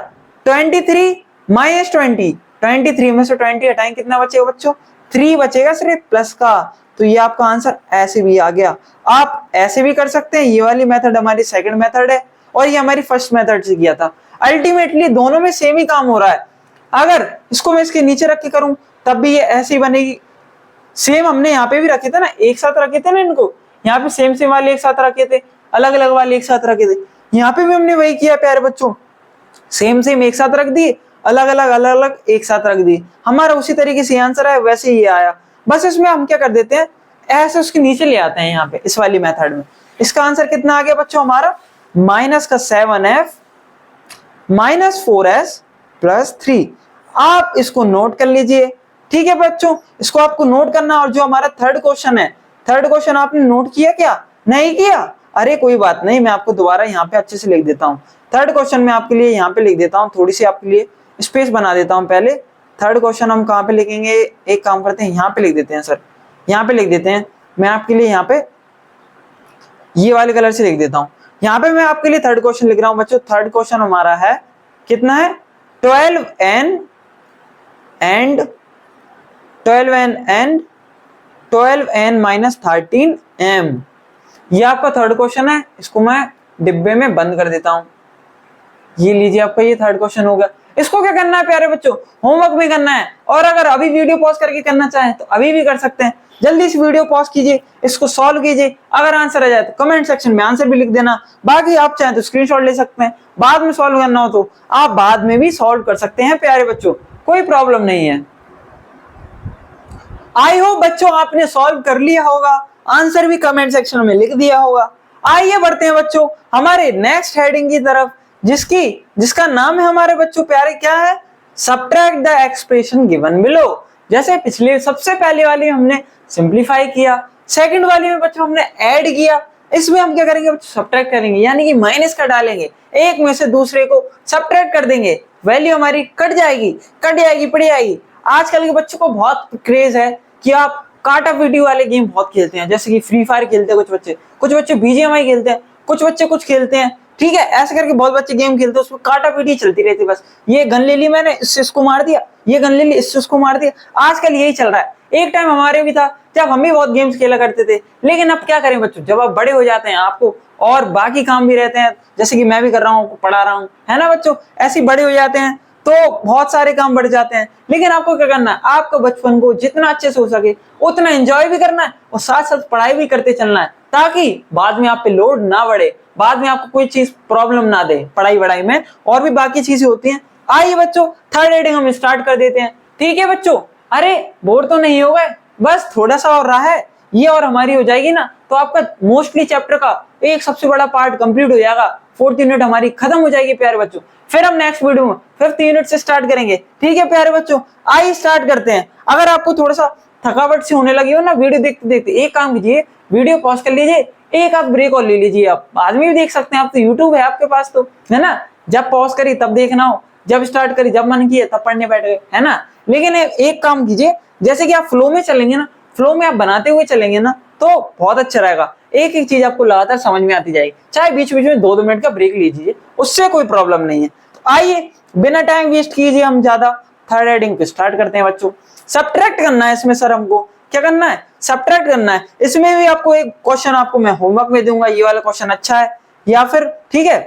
S1: 23 -20, 23 में से 20 हटाएं, कितना बचेगा बच्चों, 3 बचेगा सिर्फ प्लस का, तो ये आपका आंसर ऐसे भी आ गया। आप ऐसे भी कर सकते हैं, ये वाली मेथड हमारी सेकंड मेथड है और ये हमारी फर्स्ट मेथड से किया था। अल्टीमेटली दोनों में सेम ही काम हो रहा है। अगर इसको मैं इसके नीचे रख के करूं तब भी ये ऐसे ही बनेगी, सेम हमने यहाँ पे भी रखे थे ना, एक साथ रखे थे ना इनको, यहाँ पे सेम वाले एक साथ रखे थे, अलग अलग वाले एक साथ रखे थे, यहाँ पे भी हमने वही किया प्यारे बच्चों, सेम एक साथ रख दिए, अलग अलग एक साथ रख दिए, हमारा उसी तरीके से आंसर है, वैसे ही आया। बस इसमें हम क्या कर देते हैं, ऐसे उसके नीचे ले आते हैं यहाँ पे इस वाली मेथड में। इसका आंसर कितना आ गया बच्चों हमारा, -7f -4s + 3। आप इसको नोट कर लीजिए, ठीक है बच्चों, इसको आपको नोट करना। और जो हमारा थर्ड क्वेश्चन है, थर्ड क्वेश्चन आपने नोट किया क्या, नहीं किया, अरे कोई बात नहीं, मैं आपको दोबारा यहाँ पे अच्छे से लिख देता हूँ। थर्ड क्वेश्चन में आपके लिए यहाँ पे लिख देता हूँ, थोड़ी सी आपके लिए स्पेस बना देता हूँ। पहले थर्ड क्वेश्चन हम कहाँ पे लिखेंगे, एक काम करते हैं, यहाँ पे लिख देते हैं सर, यहाँ पे लिख देते हैं। मैं आपके लिए यहाँ पे ये वाले कलर से लिख देता हूँ। यहाँ पे मैं आपके लिए थर्ड क्वेश्चन लिख रहा हूँ बच्चों। थर्ड क्वेश्चन हमारा है, कितना है, 12n and 13m। ये आपका थर्ड क्वेश्चन है, इसको मैं डिब्बे में बंद कर देता हूं। ये लीजिए, आपका ये थर्ड क्वेश्चन होगा। इसको क्या करना है प्यारे बच्चों, होमवर्क भी करना है, और अगर अभी वीडियो पॉज करके करना चाहें तो अभी भी कर सकते हैं। जल्दी से वीडियो पॉज कीजिए, इसको सॉल्व कीजिए। अगर आंसर आ जाए तो कमेंट सेक्शन में आंसर भी लिख देना। बाकी आप चाहें तो स्क्रीनशॉट ले सकते हैं, बाद में सॉल्व करना हो तो आप बाद में भी सॉल्व कर सकते हैं प्यारे बच्चों, कोई प्रॉब्लम नहीं है। आई होप बच्चों आपने सॉल्व कर लिया होगा, आंसर भी कमेंट सेक्शन में लिख दिया होगा। आइए बढ़ते हैं बच्चों हमारे नेक्स्ट हेडिंग की तरफ, जिसका नाम है हमारे बच्चों प्यारे, क्या है, subtract the expression given below. जैसे पिछले सबसे पहले वाली हमने सिंप्लीफाई किया, सेकंड वाली में बच्चों हमने ऐड किया, इसमें हम क्या करेंगे बच्चों, सब्ट्रैक्ट करेंगे, यानी कि माइनस का डालेंगे, एक में से दूसरे को सब्ट्रैक्ट कर देंगे, वैल्यू हमारी कट जाएगी, पड़ जाएगी। आजकल के बच्चों को बहुत क्रेज है कि आप काटा पीटी वाले गेम बहुत खेलते हैं, जैसे कि फ्री फायर खेलते हैं कुछ बच्चे बीजीएमआई खेलते हैं, कुछ बच्चे कुछ खेलते हैं, ठीक है, ऐसे करके बहुत बच्चे गेम खेलते हैं, उसमें काटा पीटी चलती रहती है। बस ये गन ले ली मैंने, इससे इसको मार दिया, ये गन ले ली, इससे उसको मार दिया। आजकल यही चल रहा है। एक टाइम हमारे भी था जब हम भी बहुत गेम्स खेला करते थे, लेकिन अब क्या करें बच्चों, जब आप बड़े हो जाते हैं आपको और बाकी काम भी रहते हैं, जैसे कि मैं भी कर रहा हूँ, पढ़ा रहा हूँ, है ना बच्चों, ऐसे बड़े हो जाते हैं तो बहुत सारे काम बढ़ जाते हैं। लेकिन आपको क्या करना है, आपको बचपन को जितना अच्छे से हो सके उतना एंजॉय भी करना है और साथ साथ पढ़ाई भी करते चलना है, ताकि बाद में आप पे लोड ना बढ़े, बाद में आपको कोई चीज प्रॉब्लम ना दे पढ़ाई में, और भी बाकी चीजें होती हैं। आइए बच्चों, थर्ड रीडिंग हम स्टार्ट कर देते हैं। ठीक है बच्चों, अरे बोर तो नहीं हो गए, बस थोड़ा सा और रहा है, ये और हमारी हो जाएगी ना तो आपका मोस्टली चैप्टर का एक सबसे बड़ा पार्ट कंप्लीट हो जाएगा, फोर्थ यूनिट हमारी खत्म हो जाएगी प्यारे बच्चों। फिर हम नेक्स्ट वीडियो में फिफ्थ यूनिट से स्टार्ट करेंगे। ठीक है प्यारे बच्चों, आइए स्टार्ट करते हैं। अगर आपको थोड़ा सा थकावट सी होने लगी हो ना वीडियो देखते देखते, एक काम कीजिए, वीडियो पॉज कर लीजिए, एक आध ब्रेक और ले लीजिए। आप बाद में भी देख सकते हैं, आप तो यूट्यूब है आपके पास, तो है ना, जब पॉज करी तब देखना हो, जब स्टार्ट करी जब मन किया तब पढ़ने बैठ गए, है ना। लेकिन एक काम कीजिए, जैसे कि आप फ्लो में चलेंगे ना, फ्लो में आप बनाते हुए चलेंगे ना तो बहुत अच्छा रहेगा, एक एक चीज आपको लगातार समझ में आती जाएगी। चाहे बीच बीच में 2-2 मिनट का ब्रेक लीजिए, उससे कोई प्रॉब्लम नहीं है। तो आइए बिना टाइम वेस्ट कीजिए हम ज्यादा थर्ड रीडिंग को स्टार्ट करते हैं बच्चों। सब्ट्रैक्ट करना है इसमें सर, हमको क्या करना है, सब्ट्रैक्ट करना है। इसमें भी आपको एक क्वेश्चन आपको मैं होमवर्क में दूंगा, ये वाला क्वेश्चन अच्छा है, या फिर ठीक है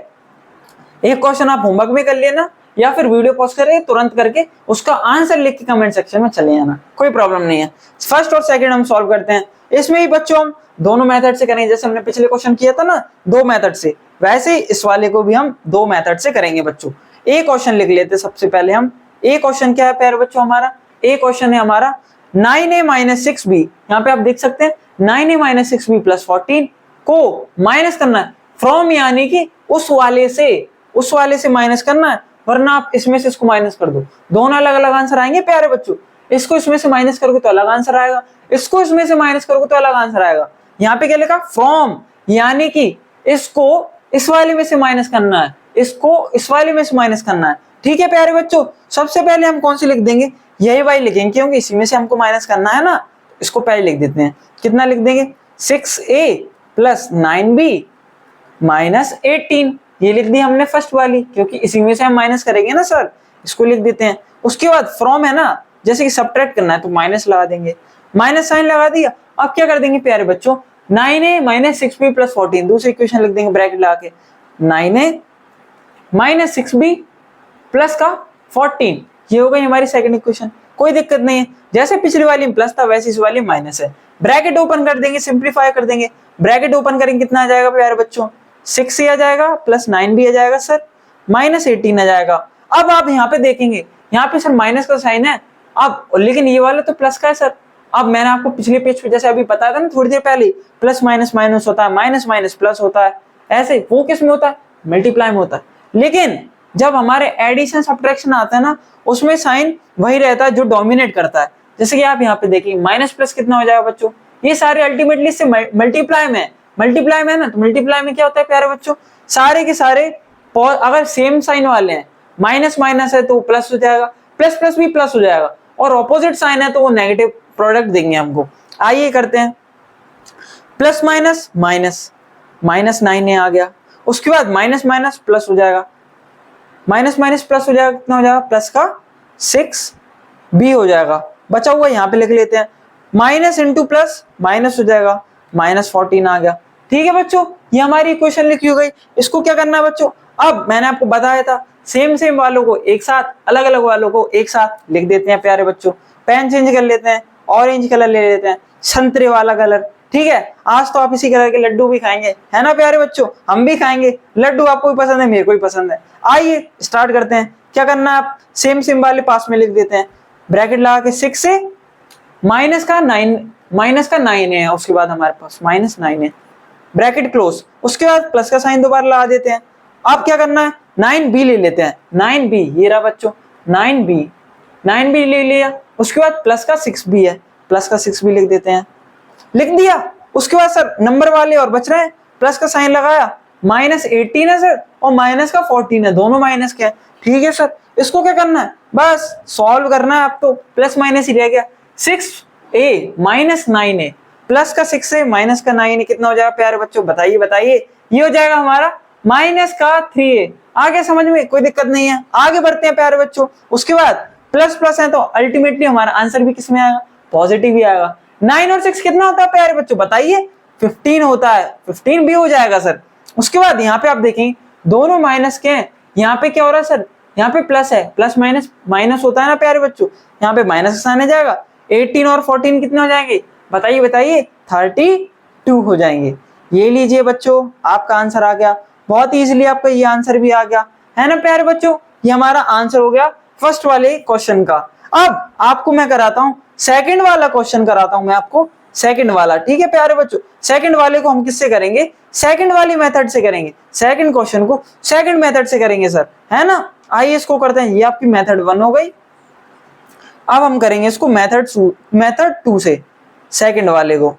S1: एक क्वेश्चन आप होमवर्क में कर लेना, या फिर वीडियो पॉज करके तुरंत करके उसका आंसर लिख के कमेंट सेक्शन में चले जाना, कोई प्रॉब्लम नहीं है। फर्स्ट और सेकंड हम सॉल्व करते हैं। इसमें ही बच्चों हम दोनों मेथड से करेंगे, जैसे हमने पिछले क्वेश्चन किया था ना 2 मेथड से, वैसे ही इस वाले को भी हम 2 मेथड से करेंगे बच्चों। एक क्वेश्चन लिख लेते हैं सबसे पहले हम। एक क्वेश्चन क्या है प्यारे बच्चों हमारा, एक क्वेश्चन है हमारा 9a - 6b। यहाँ पे आप देख सकते हैं 9a - 6b + 14 को माइनस करना है फ्रॉम, यानी कि उस वाले से माइनस करना है, वरना आप इसमें से इसको माइनस कर दो, दोनों अलग अलग आंसर आएंगे प्यारे बच्चों। इसको इसमें से माइनस करोगे तो अलग आंसर आएगा, इसको इसमें से माइनस करोगे तो अलग आंसर आएगा। यहाँ पे क्या लिखा, फ्रॉम, यानी कि इसको इस वाले में से माइनस करना है, इसको इस वाले में से माइनस करना है। ठीक है प्यारे बच्चों, सबसे पहले हम कौन सी लिख देंगे, यही वाली लिखेंगे, क्योंकि इसी में से हमको माइनस करना है ना। इसको पहले लिख देते हैं, कितना लिख देंगे, 6a + 9b - 18, ये लिख दी हमने फर्स्ट वाली, क्योंकि इसी में से हम माइनस करेंगे ना सर, इसको लिख देते हैं। उसके बाद फ्रॉम है ना, जैसे कि सब्ट्रैक्ट करना है तो माइनस लगा देंगे, माइनस साइन लगा दिया। अब क्या कर देंगे प्यारे बच्चों, 9a - 6b + 14, दूसरी इक्वेशन लिख देंगे ब्रैकेट लगा के, 9a - 6b प्लस का 14, ये हो गई हमारी सेकंड इक्वेशन। कोई दिक्कत नहीं है, जैसे पिछली वाली में प्लस था वैसे इस वाली माइनस है। ब्रैकेट ओपन कर देंगे, सिंप्लीफाई कर देंगे, ब्रैकेट ओपन करेंगे कितना आ जाएगा प्यारे बच्चों, 6 आ जाएगा + 9 भी आ जाएगा सर, -18 आ जाएगा। अब आप यहाँ पे देखेंगे, यहाँ पे सर माइनस का साइन है अब, लेकिन ये वाला तो प्लस का है सर। अब मैंने आपको पिछले पेज पे जैसे अभी बताया था ना थोड़ी देर पहले, प्लस माइनस माइनस होता है, माइनस माइनस प्लस होता है, ऐसे वो किस में होता है, मल्टीप्लाई में होता है। लेकिन जब हमारे एडिशन सब्ट्रैक्शन आता है ना, उसमें साइन वही रहता है जो डोमिनेट करता है। जैसे कि आप यहाँ पे देखिए माइनस प्लस कितना हो जाएगा बच्चों, ये सारे अल्टीमेटली इससे मल्टीप्लाई में है ना, तो मल्टीप्लाई में क्या होता है प्यारे बच्चों, सारे के सारे अगर सेम साइन वाले हैं, माइनस माइनस है तो प्लस हो जाएगा, प्लस प्लस भी प्लस हो जाएगा, और ऑपोजिट साइन है तो वो नेगेटिव प्रोडक्ट देंगे हमको। आइए करते हैं, प्लस माइनस माइनस, -9 आ गया, उसके बाद माइनस माइनस प्लस हो जाएगा, माइनस माइनस प्लस हो जाएगा, कितना हो जाएगा, प्लस का 6b हो जाएगा। बचा हुआ यहाँ पे लिख लेते हैं, माइनस इंटू प्लस माइनस हो जाएगा, -14 आ गया। ठीक है बच्चों, ये हमारी इक्वेशन लिखी हो गई। इसको क्या करना है बच्चों, अब मैंने आपको बताया था सेम वालों को एक साथ, अलग अलग वालों को एक साथ लिख देते हैं प्यारे बच्चों। पेन चेंज कर लेते हैं, ऑरेंज कलर ले लेते हैं, संतरे वाला कलर। ठीक है, आज तो आप इसी कलर के लड्डू भी खाएंगे, है ना प्यारे बच्चों, हम भी खाएंगे लड्डू, आपको भी पसंद है, मेरे को भी पसंद है। आइए स्टार्ट करते हैं। क्या करना है, आप सेम वाले पास में लिख देते हैं, ब्रैकेट लगा के 6 से माइनस का 9 है, उसके बाद हमारे पास -9 है, ब्रैकेट क्लोज, उसके बाद प्लस का साइन दोबारा लगा देते हैं। अब क्या करना है, 9b ले लेते हैं, 9b ये रहा बच्चों, 9b ले लिया, उसके बाद प्लस का 6b है, प्लस का 6b लिख देते हैं, लिख दिया। उसके बाद सर नंबर वाले और बच रहे हैं, प्लस का साइन लगाया, -18 है सर और माइनस का 14 है, दोनों माइनस के हैं। ठीक है सर, इसको क्या करना है, बस सॉल्व करना है। अब तो प्लस माइनस ही रह गया। 6a - 9a, प्लस का 6 है माइनस का 9 है, कितना हो जाएगा प्यारे बच्चों, बताइए बताइए। ये हो जाएगा हमारा माइनस का 3a। आगे समझ में कोई दिक्कत नहीं है, आगे बढ़ते हैं प्यारे बच्चों। उसके बाद प्लस प्लस है तो अल्टीमेटली हमारा आंसर भी किसमें आएगा, पॉजिटिव ही आएगा। 9 और 6 कितना होता है प्यारे बच्चों, बताइए। 15 होता है, 15 भी हो जाएगा सर। उसके बाद यहाँ पे आप देखें दोनों माइनस के हैं, यहाँ पे क्या हो रहा है सर, यहाँ पे प्लस है, प्लस माइनस माइनस होता है ना प्यारे बच्चों, यहाँ पे माइनस का साइन आ जाएगा। 18 और 14 कितने हो जाएंगे, बताइए बताइए, 32 हो जाएंगे। ये लीजिए बच्चों, आपका आंसर आ गया। बहुत इजीली आपका ये आंसर भी आ गया है ना प्यारे बच्चों। ये हमारा आंसर हो गया फर्स्ट वाले क्वेश्चन का। अब आपको मैं कराता हूं सेकंड वाला क्वेश्चन, कराता हूं मैं आपको सेकंड वाला। ठीक है प्यारे बच्चों, सेकंड वाले को हम किससे करेंगे, सेकंड वाली मेथड से करेंगे। सेकंड क्वेश्चन को सेकंड मेथड से करेंगे सर, है ना। आइए इसको करते हैं, ये आपकी मेथड 1 हो गई। अब हम करेंगे इसको मेथड 2 से, सेकंड वाले को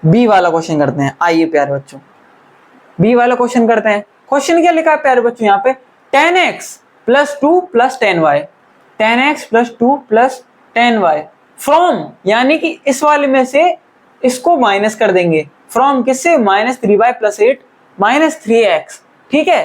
S1: बी वाला क्वेश्चन करते हैं। आइए प्यारे बच्चों बी वाला क्वेश्चन करते हैं। क्वेश्चन क्या लिखा है प्यारे बच्चों, यहाँ पे 10x + 2 + 10y, 10x + 2 + 10y from, यानी कि इस वाले में से इसको माइनस कर देंगे। फ्रॉम किससे, -3y + 8 - 3x। ठीक है,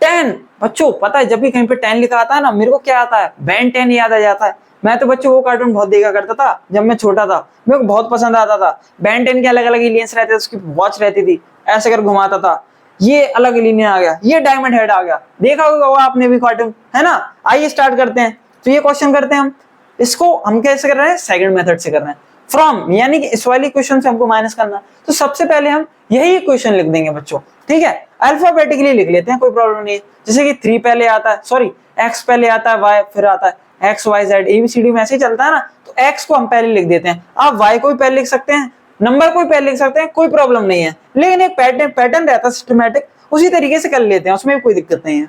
S1: 10 बच्चों पता है जब भी कहीं पे 10 लिखा आता है ना, मेरे को क्या आता है, Ben 10 याद आ जाता है। मैं तो बच्चों वो कार्टून बहुत देखा करता था जब मैं छोटा था, मेरे को बहुत पसंद आता था। Ben 10 के अलग अलग एलियंस रहते थे, उसकी वॉच रहती थी, ऐसे कर घुमाता था। ये अलग एलियन आ गया, ये डायमंड हेड आ गया, देखा होगा आपने भी कार्टून, है ना। आइए स्टार्ट करते हैं। तो ये क्वेश्चन करते हैं हम, इसको हम कैसे कर रहे हैं, सेकंड मेथड से कर रहे हैं। फ्रॉम यानी कि इस वाली क्वेश्चन से हमको माइनस करना, तो सबसे पहले हम यही क्वेश्चन लिख देंगे बच्चों। ठीक है, अल्फाबेटिकली लिख लेते हैं, कोई प्रॉब्लम नहीं है। जैसे कि 3 पहले आता है, सॉरी x पहले आता है, y फिर आता है x y z ABCD में ऐसे ही चलता है ना। तो x को हम पहले लिख देते हैं, आप y को भी पहले लिख सकते हैं, नंबर को भी पहले लिख सकते हैं, कोई प्रॉब्लम नहीं है। लेकिन एक पैटर्न रहता है सिस्टमैटिक, उसी तरीके से कर लेते हैं, उसमें कोई दिक्कत नहीं है।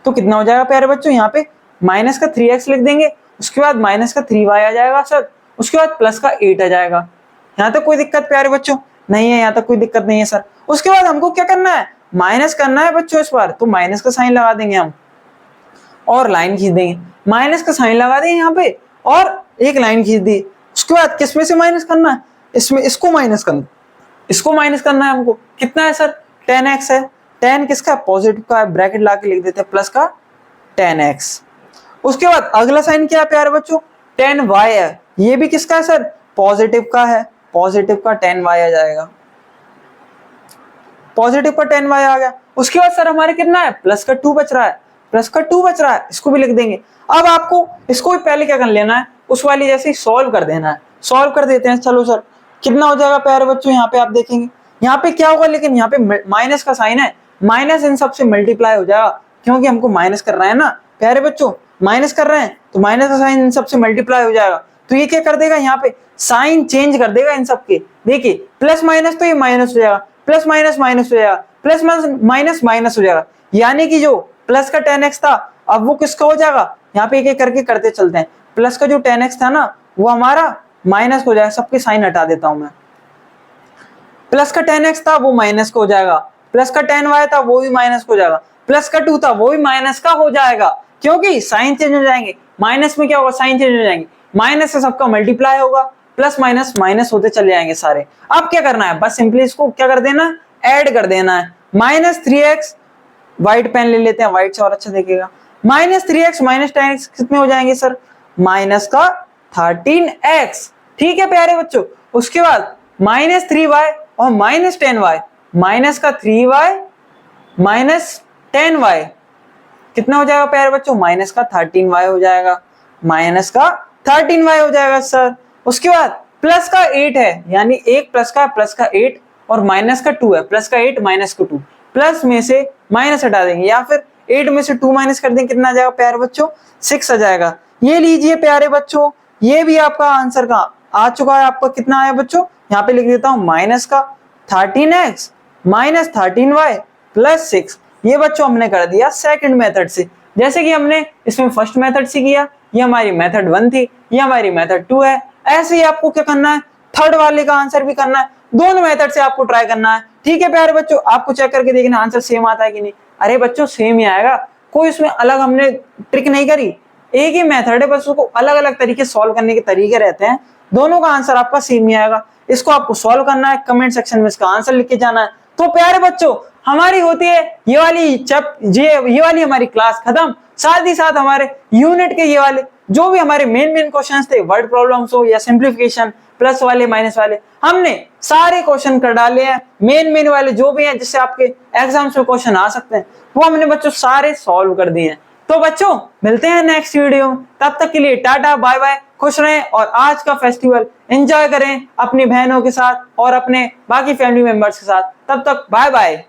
S1: तो कितना हो जाएगा प्यारे बच्चों, यहाँ पे माइनस का 3x लिख देंगे, उसके बाद माइनस का 3y आ जाएगा सर, उसके बाद प्लस का 8 आ जाएगा। यहाँ तक कोई दिक्कत प्यारे बच्चों नहीं है, यहाँ तक कोई दिक्कत नहीं है सर। उसके बाद हमको क्या करना है, माइनस करना है बच्चों इस बार, तो माइनस का साइन लगा देंगे हम और लाइन खींच देंगे। माइनस का साइन लगा देंगे यहाँ पे और एक लाइन खींच दी। उसके बाद किसमें से माइनस करना है, इसमें इसको माइनस करना है हमको। कितना है सर, 10x है, 10 किसका, पॉजिटिव का है, ब्रैकेट ला के लिख देते हैं, प्लस का 10x। उसके बाद अगला साइन क्या है प्यारे बच्चों, 10y है, ये भी किसका है सर, पॉजिटिव का है, पॉजिटिव का 10y आ जाएगा, पॉजिटिव का 10y आ गया। उसके बाद सर हमारे कितना है, प्लस का 2 बच रहा है, प्लस का 2 बच रहा है, इसको भी लिख देंगे। अब आपको इसको भी पहले क्या कर लेना है, उस वाली जैसे ही सॉल्व कर देना है। सॉल्व कर देते हैं, चलो सर कितना हो जाएगा प्यारे बच्चों, यहाँ पे आप देखेंगे यहाँ पे क्या होगा, लेकिन यहाँ पे माइनस का साइन है, माइनस इन सबसे मल्टीप्लाई हो जाएगा, क्योंकि हमको माइनस कर रहे हैं ना प्यारे बच्चों, माइनस कर रहे हैं तो माइनस का साइन इन सबसे मल्टीप्लाई हो जाएगा। तो ये क्या कर देगा, यहाँ पे साइन चेंज कर देगा इन सबके। देखिए प्लस माइनस तो ये माइनस हो जाएगा, प्लस माइनस माइनस हो जाएगा, प्लस माइनस माइनस हो जाएगा, यानी कि जो प्लस का 10x था अब वो किसका हो जाएगा, यहाँ पे एक एक करके करते चलते हैं। प्लस का जो 10x था ना वो हमारा माइनस हो जाएगा, सबके साइन हटा देता हूं मैं। प्लस का 10x था वो माइनस का हो जाएगा, प्लस का 10y था वो भी माइनस का हो जाएगा, प्लस का 2 था वो भी माइनस का हो जाएगा, क्योंकि साइन चेंज हो जाएंगे। माइनस में क्या होगा, साइन चेंज हो जाएंगे, माइनस से सबका मल्टीप्लाई होगा, प्लस माइनस माइनस होते चले जाएंगे सारे। अब क्या करना है, बस सिंपली इसको क्या कर देना, ऐड कर देना है। -3x, व्हाइट पेन ले लेते हैं, व्हाइट से और अच्छा दिखेगा। -3x - 10x कितने हो जाएंगे सर, माइनस का 13x। ठीक है प्यारे बच्चों, उसके बाद -3y और -10y, माइनस का 3y -10y कितना हो जाएगा प्यारे बच्चों, माइनस का 13y हो जाएगा, माइनस का 13y हो जाएगा सर। उसके बाद प्लस का 8 है, यानी एक प्लस का 8 और माइनस का 2 है, प्लस का 8 माइनस का 2, प्लस में से माइनस हटा देंगे या फिर 8 में से 2 माइनस कर देंगे, कितना आ जाएगा प्यारे बच्चों, 6 आ जाएगा। ये लीजिए प्यारे बच्चों, ये भी आपका आंसर का आ चुका है। आपका कितना आया बच्चों, यहाँ पे लिख देता हूँ, माइनस का 13x - 13y + 6। ये बच्चों हमने कर दिया सेकंड मेथड से, जैसे कि हमने इसमें फर्स्ट मेथड से किया। ये हमारी मेथड 1 थी, ये हमारी मेथड 2 है। ऐसे ही आपको क्या करना है, थर्ड वाले का आंसर भी करना है। दोनों मेथड से आपको ट्राई करना है। ठीक है प्यारे बच्चों, आपको चेक करके देखना आंसर सेम आता है कि नहीं। अरे बच्चों सेम ही आएगा, कोई उसमें अलग हमने ट्रिक नहीं करी, एक ही मेथड है, बस उसको अलग अलग तरीके सॉल्व करने के तरीके रहते हैं, दोनों का आंसर आपका सेम ही आएगा। इसको आपको सॉल्व करना है, कमेंट सेक्शन में इसका आंसर लिख के जाना है। तो प्यारे बच्चों, हमारी होती है ये वाली हमारी क्लास खत्म। साथ ही साथ हमारे यूनिट के ये वाले जो भी हमारे मेन क्वेश्चंस थे, वर्ड प्रॉब्लम्स हो या सिंप्लीफिकेशन, प्लस वाले माइनस वाले, हमने सारे क्वेश्चन कर डाले हैं। मेन वाले जो भी हैं जिससे आपके एग्जाम्स में क्वेश्चन आ सकते हैं, वो हमने बच्चों सारे सॉल्व कर दिए हैं। तो बच्चों मिलते हैं नेक्स्ट वीडियो में, तब तक के लिए टाटा बाय बाय, खुश रहें और आज का फेस्टिवल एंजॉय करें अपनी बहनों के साथ और अपने बाकी फैमिली मेंबर्स के साथ। तब तक बाय बाय।